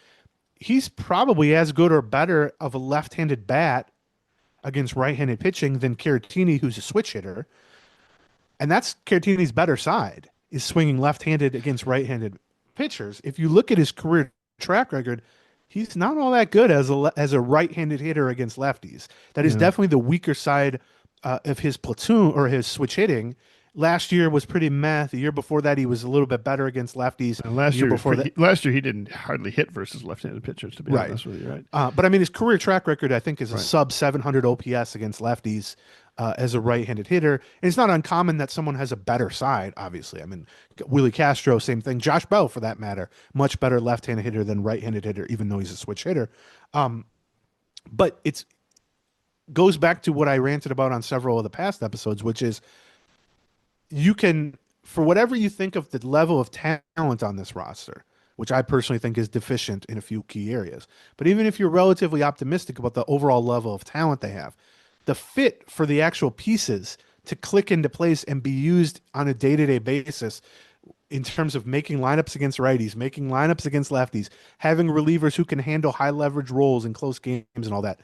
He's probably as good or better of a left-handed bat against right-handed pitching than Caratini, who's a switch hitter. And that's Caratini's better side, is swinging left-handed against right-handed pitchers. If you look at his career track record, he's not all that good as a right-handed hitter against lefties. That is definitely the weaker side of his platoon or his switch hitting. Last year was pretty meh. The year before that, he was a little bit better against lefties. And last year he didn't hardly hit versus left-handed pitchers, to be honest with you, right? But I mean, his career track record, I think, is a sub 700 OPS against lefties as a right-handed hitter. And it's not uncommon that someone has a better side, obviously. I mean, Willie Castro, same thing. Josh Bell, for that matter, much better left-handed hitter than right-handed hitter, even though he's a switch hitter. But it's goes back to what I ranted about on several of the past episodes, which is you can, for whatever you think of the level of talent on this roster, which I personally think is deficient in a few key areas, but even if you're relatively optimistic about the overall level of talent they have, the fit for the actual pieces to click into place and be used on a day-to-day basis in terms of making lineups against righties, making lineups against lefties, having relievers who can handle high leverage roles in close games and all that,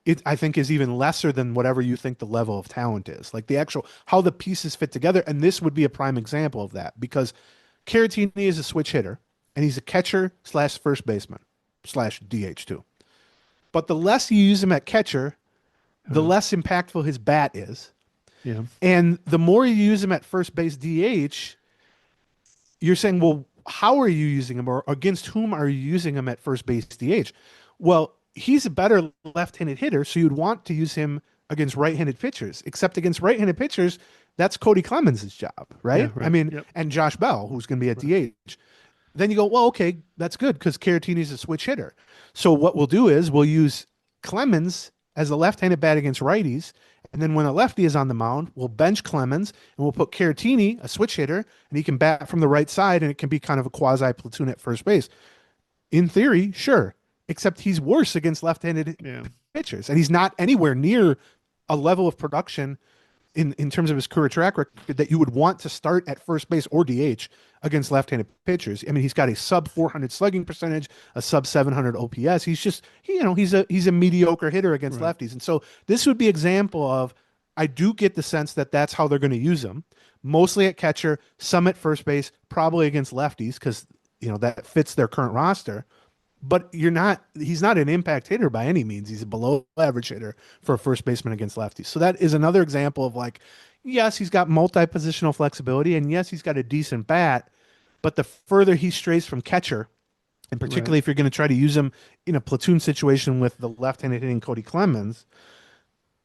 it, I think, is even lesser than whatever you think the level of talent is. Like the actual, how the pieces fit together. And this would be a prime example of that, because Caratini is a switch hitter and he's a catcher / first baseman / DH too. But the less you use him at catcher, the less impactful his bat is. Yeah. And the more you use him at first base DH, you're saying, well, how are you using him, or against whom are you using him at first base DH? Well, he's a better left-handed hitter, so you'd want to use him against right-handed pitchers, except against right-handed pitchers, that's Cody Clemens' job, right? Yeah, right. I mean, and Josh Bell, who's going to be at DH. Then you go, well, okay, that's good because Caratini's a switch hitter. So what we'll do is we'll use Clemens as a left-handed bat against righties, and then when a lefty is on the mound, we'll bench Clemens and we'll put Caratini, a switch hitter, and he can bat from the right side, and it can be kind of a quasi-platoon at first base. In theory, sure, except he's worse against left-handed pitchers, and he's not anywhere near a level of production in terms of his career track record that you would want to start at first base or DH against left-handed pitchers. I mean, he's got a sub 400 slugging percentage, a sub 700 OPS. He's just, he's a mediocre hitter against lefties. And so this would be example of, I do get the sense that that's how they're going to use him, mostly at catcher, some at first base, probably against lefties because, that fits their current roster. but he's not an impact hitter by any means. He's a below average hitter for a first baseman against lefties. So that is another example of like, yes, he's got multi-positional flexibility, and yes, he's got a decent bat, but the further he strays from catcher, and particularly Right. if you're going to try to use him in a platoon situation with the left-handed hitting Cody Clemens,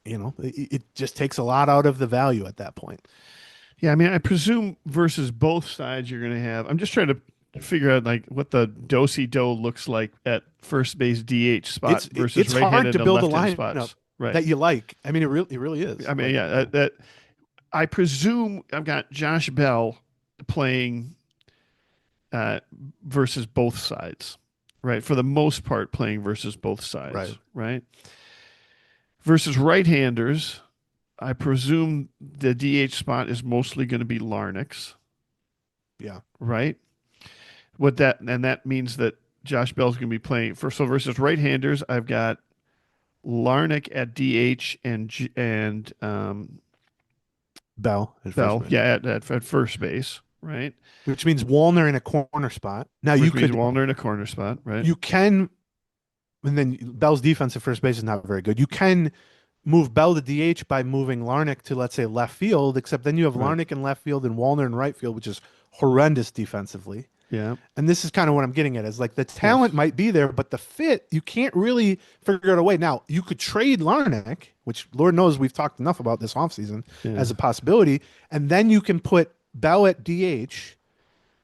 it just takes a lot out of the value at that point. Yeah, I mean, I presume versus both sides, you're going to have. I'm just trying to figure out like what the do-si-do looks like at first base DH spot versus It's hard right-handed to and build a left-handed lineup spots. Right. that you like. I mean, it really is. I mean, Like, yeah, that I presume I've got Josh Bell playing uh, versus both sides, right? For the most part, playing versus both sides, right. right? Versus right-handers, I presume the DH spot is mostly going to be Larnach's, Yeah. right? That means that Josh Bell's going to be playing for. So versus right-handers, I've got Larnach at DH and Bell at first Bell, base, yeah, at first base, right? which means Wallner in a corner spot. Now Which means Wallner in a corner spot, right? you can, and then Bell's defense at first base is not very good. You can move Bell to DH by moving Larnach to, let's say, left field, except then you have Right. Larnach in left field and Wallner in right field, which is horrendous defensively. Yeah. And this is kind of what I'm getting at is like the talent Yes. might be there, but the fit, you can't really figure out a way. Now, you could trade Larnach, which Lord knows we've talked enough about this offseason Yeah. as a possibility. And then you can put Bell at DH.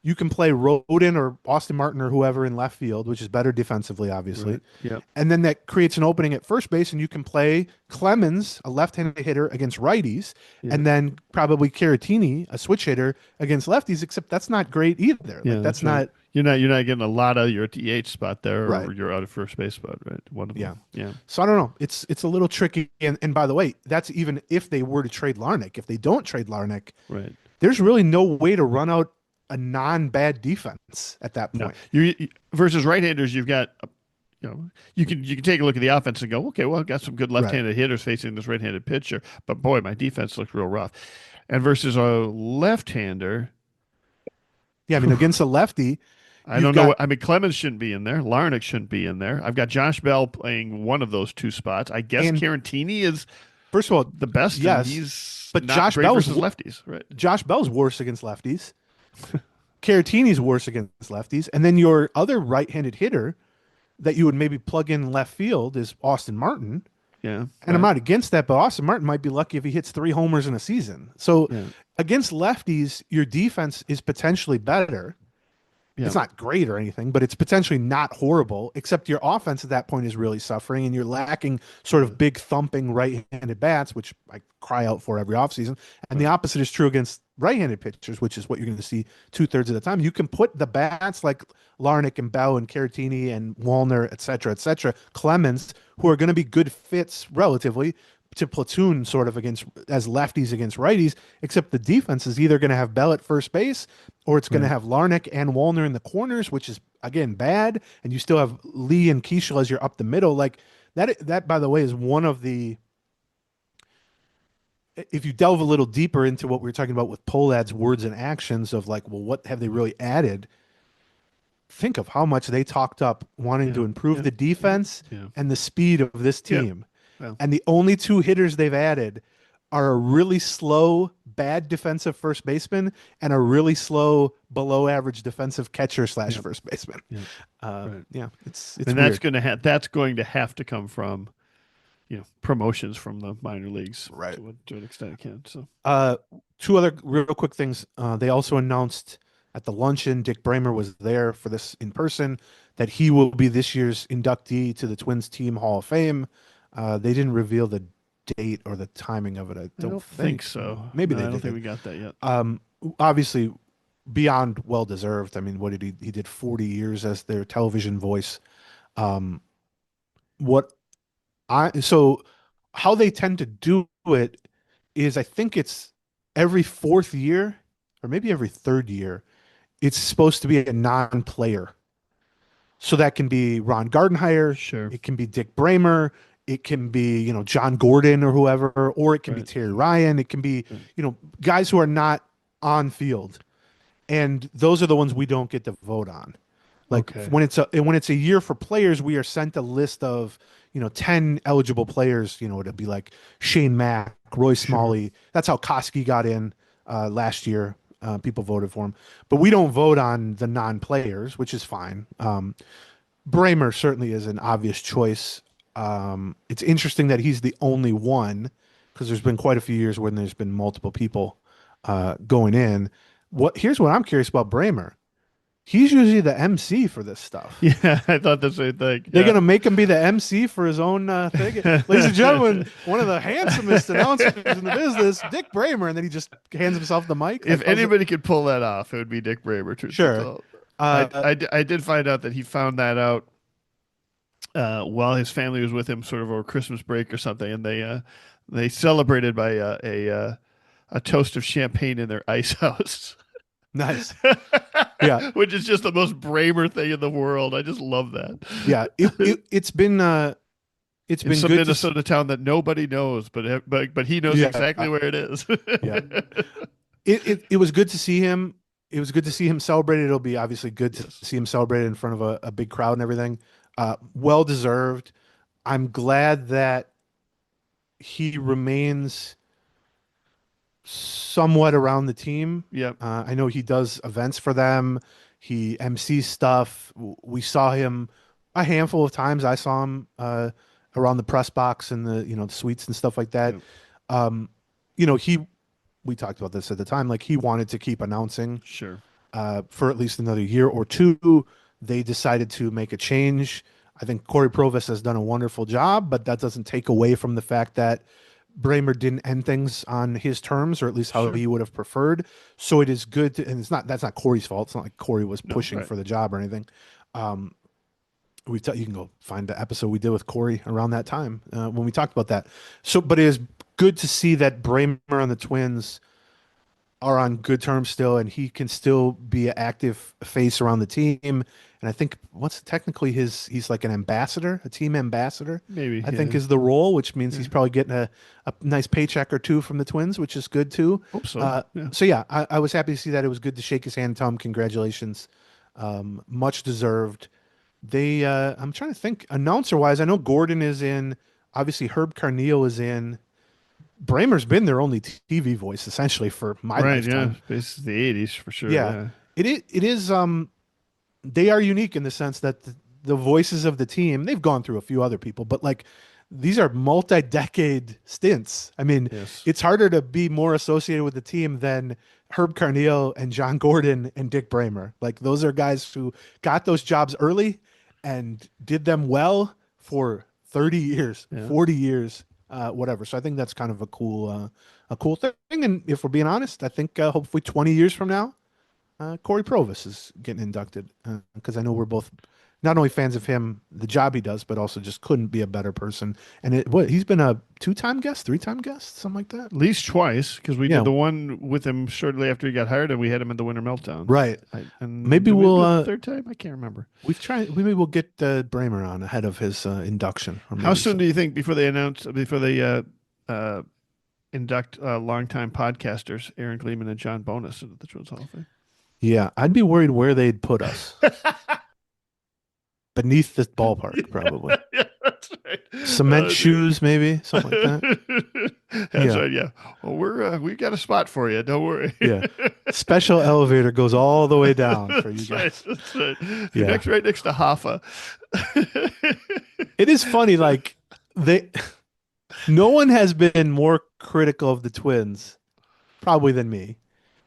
You can play Rodin or Austin Martin or whoever in left field, which is better defensively, obviously. Right. Yeah. And then that creates an opening at first base, and you can play Clemens, a left-handed hitter, against righties, Yeah. and then probably Caratini, a switch hitter, against lefties. Except that's not great either. Yeah, Like that's right. not You're not getting a lot of your DH spot there, or Right. you're out of first base spot, right? One of them. Yeah. So I don't know. It's a little tricky. And by the way, that's even if they were to trade Larnach. If they don't trade Larnach, Right. there's really no way to run out a non-bad defense at that No. point. Versus right-handers, you've got you can take a look at the offense and go, okay, well, I've got some good left-handed hitters facing this right-handed pitcher, but boy, my defense looks real rough. And versus a left-hander, Yeah, I mean against a lefty, I don't know. I mean, Clemens shouldn't be in there. Larnach shouldn't be in there. I've got Josh Bell playing one of those two spots. I guess Caratini is first of all the best. Yes, and he's but not Josh great Bell's versus lefties, right? Josh Bell's worse against lefties. Caratini's worse against lefties, and then your other right-handed hitter that you would maybe plug in left field is Austin Martin. Yeah, And I'm not against that, but Austin Martin might be lucky if he hits 3 homers in a season. So Yeah. against lefties, your defense is potentially better. Yeah. It's not great or anything, but it's potentially not horrible, except your offense at that point is really suffering and you're lacking sort of big thumping right-handed bats, which I cry out for every offseason. And the opposite is true against right-handed pitchers, which is what you're going to see 2/3 of the time. You can put the bats like Larnach and Bell and Caratini and Wallner, et cetera, Clemens, who are going to be good fits relatively to platoon sort of against as lefties against righties, except the defense is either going to have Bell at first base or it's going to have Larnach and Wallner in the corners, which is again bad. And you still have Lee and Keishel as you're up the middle. Like that, by the way, is one of the, if you delve a little deeper into what we were talking about with Pohlad's words and actions of like, well, what have they really added? Think of how much they talked up wanting to improve the defense and the speed of this team. Well. And the only 2 hitters they've added are a really slow, bad defensive first baseman and a really slow, below average defensive catcher / first baseman. It's and weird. that's going to have to come from promotions from the minor leagues, Right. to an extent it can. So 2 other real quick things. They also announced at the luncheon, Dick Bremer was there for this in person, that he will be this year's inductee to the Twins Team Hall of Fame. They didn't reveal the date or the timing of it. I don't think so. Maybe No, they I don't did. think we got that yet. Obviously, beyond well deserved. I mean, what did he did 40 years as their television voice. So how they tend to do it is I think it's every 4th year or maybe every 3rd year. It's supposed to be a non-player. So that can be Ron Gardenhire. Sure. It can be Dick Bremer. It can be, John Gordon or whoever, or it can be Terry Ryan. It can be, guys who are not on field. And those are the ones we don't get to vote on. Like Okay. when it's a year for players, we are sent a list of 10 eligible players. It'd be like Shane Mack, Roy Sure. Smalley. That's how Koski got in last year. People voted for him, but we don't vote on the non-players, which is fine. Bremer certainly is an obvious choice. It's interesting that he's the only one because there's been quite a few years when there's been multiple people going in. Here's what I'm curious about Bremer. He's usually the MC for this stuff. Yeah, I thought the same thing. They're Yeah. gonna make him be the MC for his own thing. Ladies and gentlemen, one of the handsomest announcers in the business, Dick Bremer, and then he just hands himself the mic. If anybody could pull that off, it would be Dick Bremer. Truth be Sure. told. I did find out that he found that out while his family was with him, sort of over Christmas break or something, and they celebrated by a toast of champagne in their ice house. Nice. Yeah. Which is just the most Bremer thing in the world. I just love that. Yeah. It's been it's in been some good Minnesota town that nobody knows, but he knows exactly where it is. Yeah. It was good to see him. It was good to see him celebrated. It'll be obviously good to see him celebrated in front of a big crowd and everything. Well deserved. I'm glad that he remains somewhat around the team. Yep. I know he does events for them. He MCs stuff. We saw him a handful of times. I saw him around the press box and the suites and stuff like that. Yep. We talked about this at the time. Like he wanted to keep announcing Sure. for at least another year or two. They decided to make a change. I think Corey Provis has done a wonderful job, but that doesn't take away from the fact that Bremer didn't end things on his terms, or at least how Sure. he would have preferred. So it is good to, and that's not Corey's fault. It's not like Corey was pushing right. for the job or anything. You can go find the episode we did with Corey around that time when we talked about that. So, but it is good to see that Bremer and the Twins are on good terms still, and he can still be an active face around the team. And I think technically he's like an ambassador, a team ambassador. Maybe I think is the role, which means he's probably getting a nice paycheck or two from the Twins, which is good too. Hope so. So yeah, I was happy to see that. It was good to shake his hand, tell him congratulations, much deserved. I'm trying to think announcer wise. I know Gordon is in. Obviously, Herb Carneal is in. Bremer's been their only TV voice essentially for my lifetime. Yeah, this is the '80s for sure. Yeah. It is. They are unique in the sense that the voices of the team, they've gone through a few other people, but like these are multi-decade stints. I mean, It's harder to be more associated with the team than Herb Carneal and John Gordon and Dick Bremer. Like those are guys who got those jobs early and did them well for 30 years, 40 years, whatever. So I think that's kind of a cool thing. And if we're being honest, I think hopefully 20 years from now, Corey Provis is getting inducted because I know we're both not only fans of him, the job he does, but also just couldn't be a better person. And he's been a 2-time guest, 3-time guest, something like that. At least twice, because we did the one with him shortly after he got hired, and we had him in the Winter Meltdown. Right. And maybe we'll do it the third time. I can't remember. Maybe we'll get Bremer on ahead of his induction. How soon do you think before they induct longtime podcasters Aaron Gleeman and John Bonus into the Twins Hall of Fame? Yeah, I'd be worried where they'd put us. Beneath the ballpark, probably. Yeah, that's right. Cement shoes, maybe something like that. That's right. Yeah. Well, we got a spot for you. Don't worry. Yeah. Special elevator goes all the way down for you guys. That's right. You're right next to Hoffa. It is funny, like no one has been more critical of the Twins, probably than me.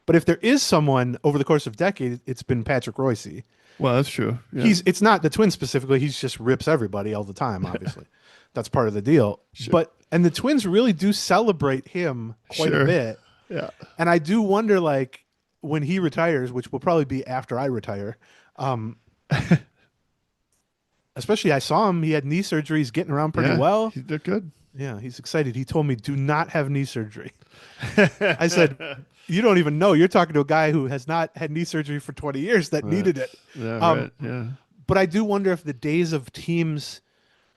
But if there is someone over the course of decades, it's been Patrick Royce. Well, that's true. Yeah. It's not the Twins specifically. He just rips everybody all the time, obviously. That's part of the deal. Sure. And the Twins really do celebrate him quite a bit. Yeah. And I do wonder, like, when he retires, which will probably be after I retire, especially I saw him, he had knee surgery. He's getting around pretty well. He did good. Yeah, he's excited. He told me, do not have knee surgery. I said, you don't even know. You're talking to a guy who has not had knee surgery for 20 years that needed it. Yeah, right. Yeah. But I do wonder if the days of teams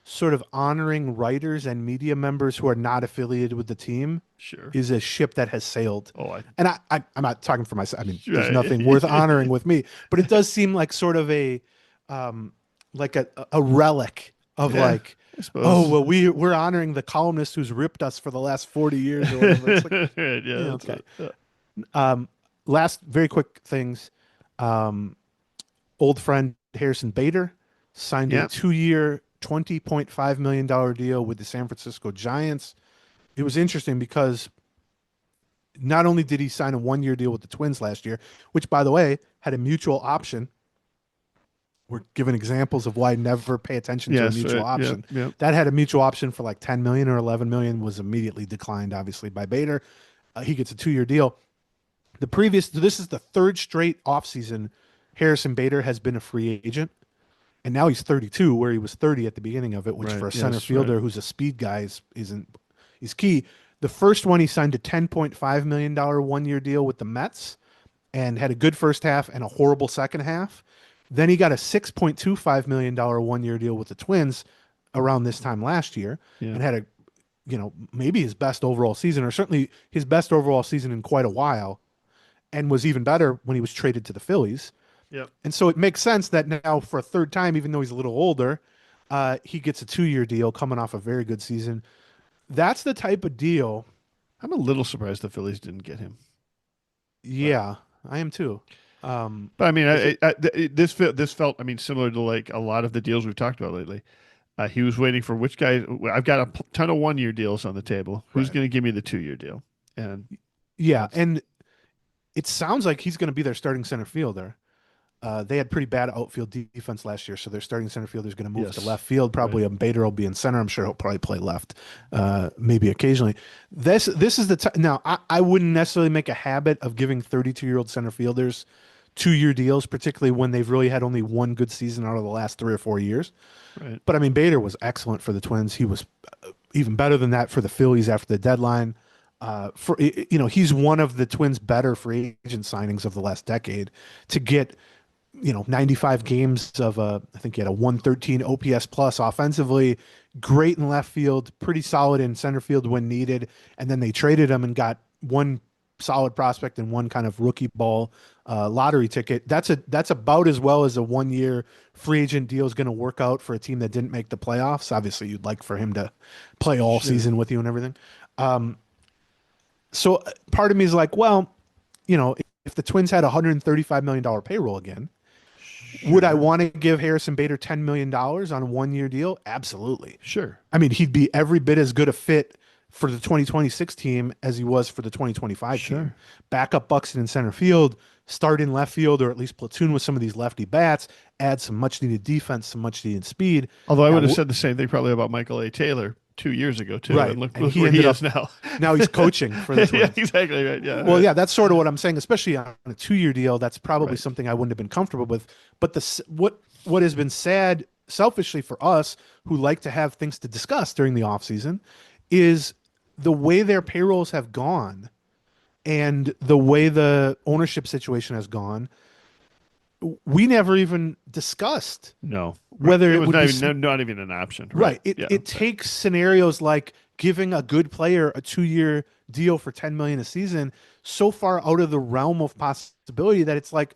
sort of honoring writers and media members who are not affiliated with the team is a ship that has sailed. And I'm not talking for myself. I mean, there's nothing worth honoring with me. But it does seem like sort of a like a relic of Yeah, like, I suppose. oh well, we're honoring the columnist who's ripped us for the last 40 years or whatever. It's like, Right, yeah, yeah, that's okay. a, Last very quick things. Old friend Harrison Bader signed a yeah, 2-year, $20.5 million deal with the San Francisco Giants. It was interesting because not only did he sign a 1-year deal with the Twins last year, which by the way had a mutual option. We're given examples of why never pay attention to a yes, mutual right, yeah, option. yeah, That had a mutual option for like 10 million or 11 million, was immediately declined, obviously, by Bader. He gets a 2-year deal. This is the third straight offseason Harrison Bader has been a free agent. And now he's 32, where he was 30 at the beginning of it, which right, for a center yes, right, fielder who's a speed guy is key. The first one, he signed a $10.5 million 1-year deal with the Mets and had a good first half and a horrible second half. Then he got a $6.25 million 1-year deal with the Twins around this time last year yeah, and had maybe his best overall season, or certainly his best overall season in quite a while, and was even better when he was traded to the Phillies. yeah. And so it makes sense that now for a third time, even though he's a little older, he gets a 2-year deal coming off a very good season. That's the type of deal. I'm a little surprised the Phillies didn't get him. Yeah, I am too. But I mean, Is it this felt, I mean, similar to like a lot of the deals we've talked about lately. He was waiting for which guy. I've got a ton of 1-year deals on the table. Who's right? going to give me the 2-year deal? And Yeah, that's and it sounds like he's going to be their starting center fielder. They had pretty bad outfield defense last year, so their starting center fielder is going to move to yes, left field. right. Probably a Bader will be in center. I'm sure he'll probably play left, maybe occasionally. This is the now. I wouldn't necessarily make a habit of giving 32-year-old center fielders 2-year deals, particularly when they've really had only one good season out of the last 3 or 4 years. Right. But I mean, Bader was excellent for the Twins. He was even better than that for the Phillies after the deadline. He's one of the Twins' better free agent signings of the last decade. To get 95 games of I think he had a 113 OPS plus offensively, great in left field, pretty solid in center field when needed, and then they traded him and got one solid prospect and one kind of rookie ball lottery ticket. That's about as well as a 1-year free agent deal is going to work out for a team that didn't make the playoffs. Obviously, you'd like for him to play all Sure. season with you and everything. So part of me is like, well, if the Twins had a $135 million payroll again, would I want to give Harrison Bader $10 million on a 1-year deal? Absolutely. Sure. I mean, he'd be every bit as good a fit for the 2026 team as he was for the 2025 Sure. team. Back up Buxton in center field, start in left field, or at least platoon with some of these lefty bats, add some much needed defense, some much needed speed. Although I would have Now, said the same thing probably about Michael A. Taylor 2 years ago too. Right. And look, And look he where he ended is now. now he's coaching for the Yeah, Twins. exactly right. Yeah. Well, right. yeah, that's sort of what I'm saying, especially on a 2-year deal. That's probably Right. something I wouldn't have been comfortable with. But what has been sad, selfishly for us who like to have things to discuss during the offseason, is the way their payrolls have gone and the way the ownership situation has gone. We never even discussed No. whether It it was would not be even, not even an option. right. Yeah. It takes scenarios like giving a good player a 2-year deal for 10 million a season so far out of the realm of possibility that it's like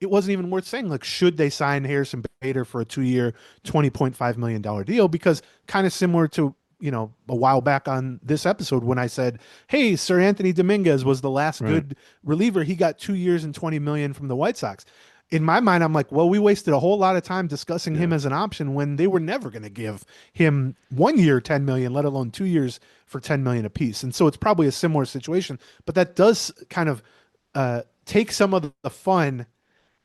it wasn't even worth saying. Like, should they sign Harrison Bader for a 2-year, $20.5 million deal? Because kind of similar to a while back on this episode when I said, hey, Sir Anthony Dominguez was the last Right. good reliever. He got 2 years and 20 million from the White Sox. In my mind, I'm like, well, we wasted a whole lot of time discussing him Yeah. as an option when they were never going to give him 1 year, 10 million, let alone 2 years for 10 million apiece. And so it's probably a similar situation, but that does kind of take some of the fun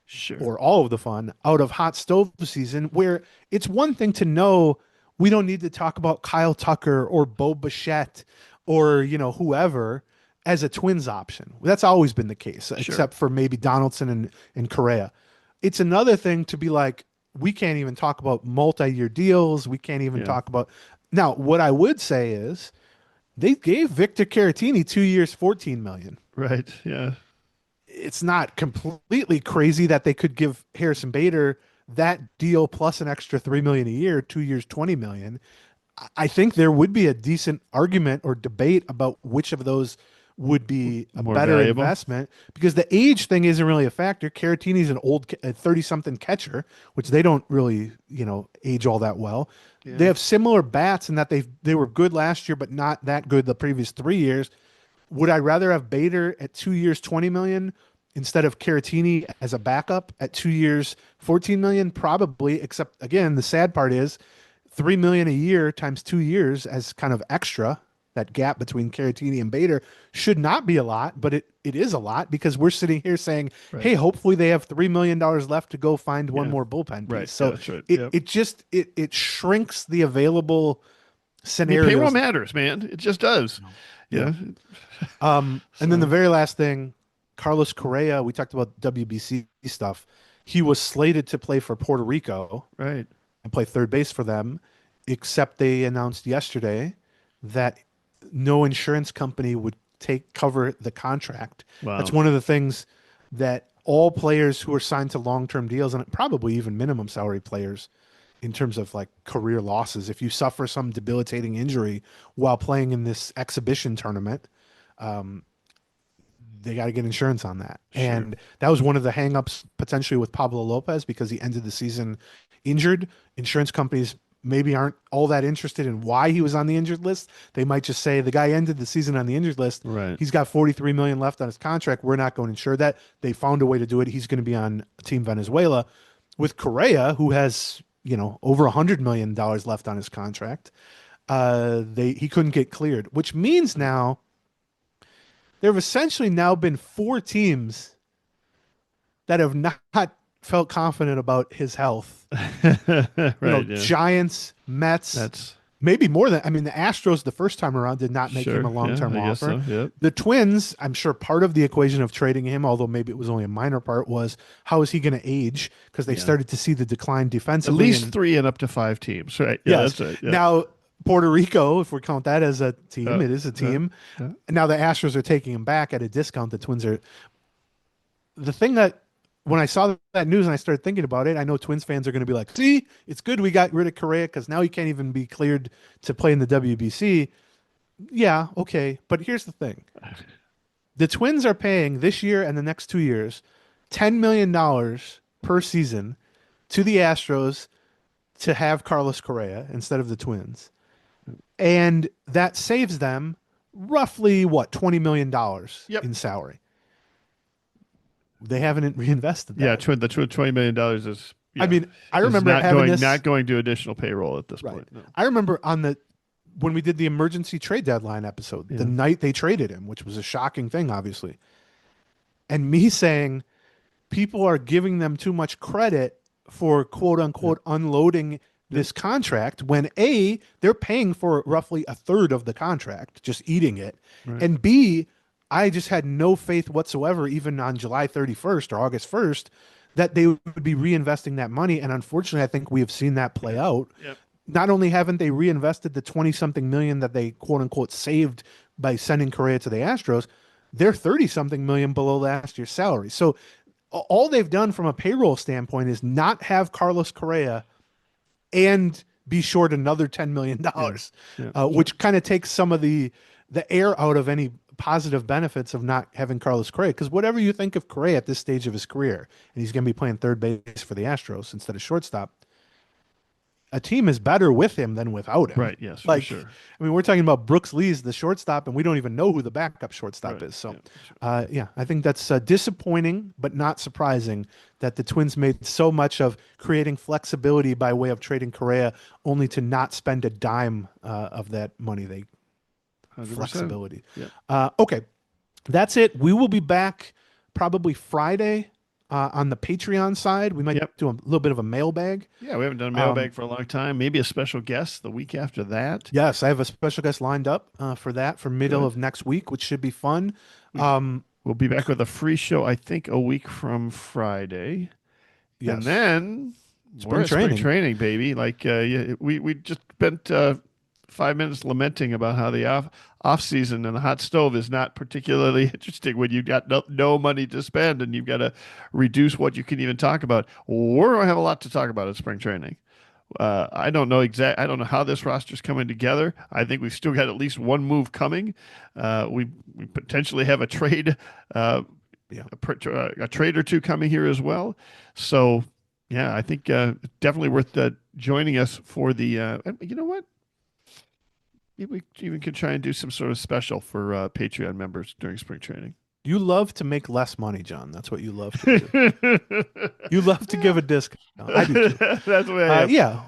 Sure. or all of the fun out of hot stove season, where it's one thing to know we don't need to talk about Kyle Tucker or Bo Bichette or, whoever as a Twins option. That's always been the case, except for maybe Donaldson and Correa. It's another thing to be like, we can't even talk about multi-year deals. We can't even Yeah. talk about. Now, what I would say is they gave Victor Caratini 2 years, 14 million. Right. Yeah. It's not completely crazy that they could give Harrison Bader that deal plus an extra 3 million a year, 2 years, 20 million. I think there would be a decent argument or debate about which of those would be a More better valuable. investment because the age thing isn't really a factor. Caratini's an old 30-something catcher, which they don't really, age all that well. Yeah. They have similar bats in that they were good last year, but not that good the previous 3 years. Would I rather have Bader at 2 years, 20 million instead of Caratini as a backup at 2 years, 14 million? Probably, except again, the sad part is 3 million a year times 2 years as kind of extra. That gap between Caratini and Bader should not be a lot, but it is a lot because we're sitting here saying, Right. hey, hopefully they have $3 million left to go find one more bullpen piece. Right. So that's right. it shrinks the available scenarios. Payroll matters, man. It just does. Yeah. And then the very last thing, Carlos Correa, we talked about WBC stuff. He was slated to play for Puerto Rico. Right. And play third base for them, except they announced yesterday that no insurance company would cover the contract. Wow. That's one of the things that all players who are signed to long-term deals, and probably even minimum salary players in terms of like career losses, if you suffer some debilitating injury while playing in this exhibition tournament, they got to get insurance on that. Sure. And that was one of the hangups potentially with Pablo Lopez because he ended the season injured. Insurance companies maybe aren't all that interested in why he was on the injured list. They might just say the guy ended the season on the injured list. Right. He's got 43 million left on his contract. We're not going to insure that. They found a way to do it. He's going to be on Team Venezuela. With Correa, who has, over $100 million left on his contract, he couldn't get cleared, which means now there have essentially now been 4 teams that have not felt confident about his health. Right, Giants, Mets, maybe more than, the Astros the first time around did not make him a long-term offer. So, yep. The Twins, I'm sure part of the equation of trading him, although maybe it was only a minor part, was how is he going to age? Because they started to see the decline defensively. At least 3 and up to 5 teams, right? Yeah, yes. That's right. Yeah. Now, Puerto Rico, if we count that as a team, it is a team. Now the Astros are taking him back at a discount. The Twins are. The thing that, when I saw that news and I started thinking about it, I know Twins fans are going to be like, see, it's good we got rid of Correa because now he can't even be cleared to play in the WBC. Yeah, okay. But here's the thing. The Twins are paying this year and the next 2 years $10 million per season to the Astros to have Carlos Correa instead of the Twins. And that saves them roughly, $20 million in salary. They haven't reinvested that. Yeah, the $20 million is. Yeah, I remember not going to additional payroll at this point. No. I remember when we did the emergency trade deadline episode, the night they traded him, which was a shocking thing, obviously, and me saying people are giving them too much credit for quote unquote unloading this contract when A, they're paying for roughly a third of the contract, just eating it, and B, I just had no faith whatsoever, even on July 31st or August 1st, that they would be reinvesting that money. And unfortunately, I think we have seen that play out. Yep. Not only haven't they reinvested the 20-something million that they quote unquote saved by sending Correa to the Astros, they're 30-something million below last year's salary. So all they've done from a payroll standpoint is not have Carlos Correa and be short another $10 million, which kind of takes some of the air out of any positive benefits of not having Carlos Correa. Because whatever you think of Correa at this stage of his career, and he's going to be playing third base for the Astros instead of shortstop, a team is better with him than without him. Right, yes, for sure. We're talking about Brooks Lee's the shortstop, and we don't even know who the backup shortstop is. So, I think that's disappointing, but not surprising that the Twins made so much of creating flexibility by way of trading Correa, only to not spend a dime of that money. 100%. Flexibility. Yeah. Okay, that's it. We will be back probably Friday on the Patreon side. We might do a little bit of a mailbag. Yeah, we haven't done a mailbag for a long time. Maybe a special guest the week after that. Yes, I have a special guest lined up for that for middle of next week, which should be fun. We'll be back with a free show, I think, a week from Friday. Yes. And then spring training, baby. Like we just spent 5 minutes lamenting about how the off season and the hot stove is not particularly interesting when you've got no money to spend and you've got to reduce what you can even talk about. We're going to have a lot to talk about at spring training. I don't know how this roster's coming together. I think we've still got at least one move coming. We potentially have a trade, a trade or two coming here as well. So, yeah, I think definitely worth joining us for the. You know what? We even could try and do some sort of special for Patreon members during spring training. You love to make less money, John. That's what you love to do. You love to give a discount. I do too. That's the way I am. Yeah.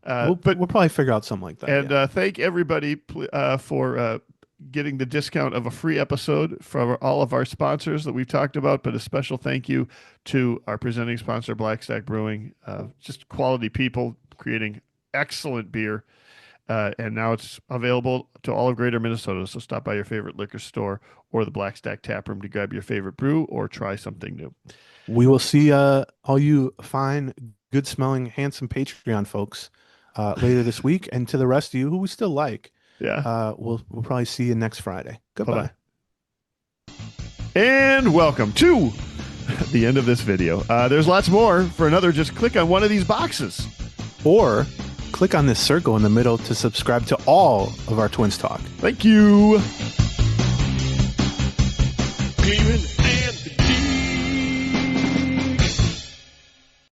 We'll probably figure out something like that. And thank everybody for getting the discount of a free episode from all of our sponsors that we've talked about, but a special thank you to our presenting sponsor, Black Stack Brewing. Just quality people creating excellent beer. And now it's available to all of Greater Minnesota. So stop by your favorite liquor store or the Black Stack Tap Room to grab your favorite brew or try something new. We will see all you fine, good-smelling, handsome Patreon folks later this week. And to the rest of you who we still like, we'll probably see you next Friday. Goodbye. Bye-bye. And welcome to the end of this video. There's lots more. For another, just click on one of these boxes. Or click on this circle in the middle to subscribe to all of our Twins Talk. Thank you. Cleveland.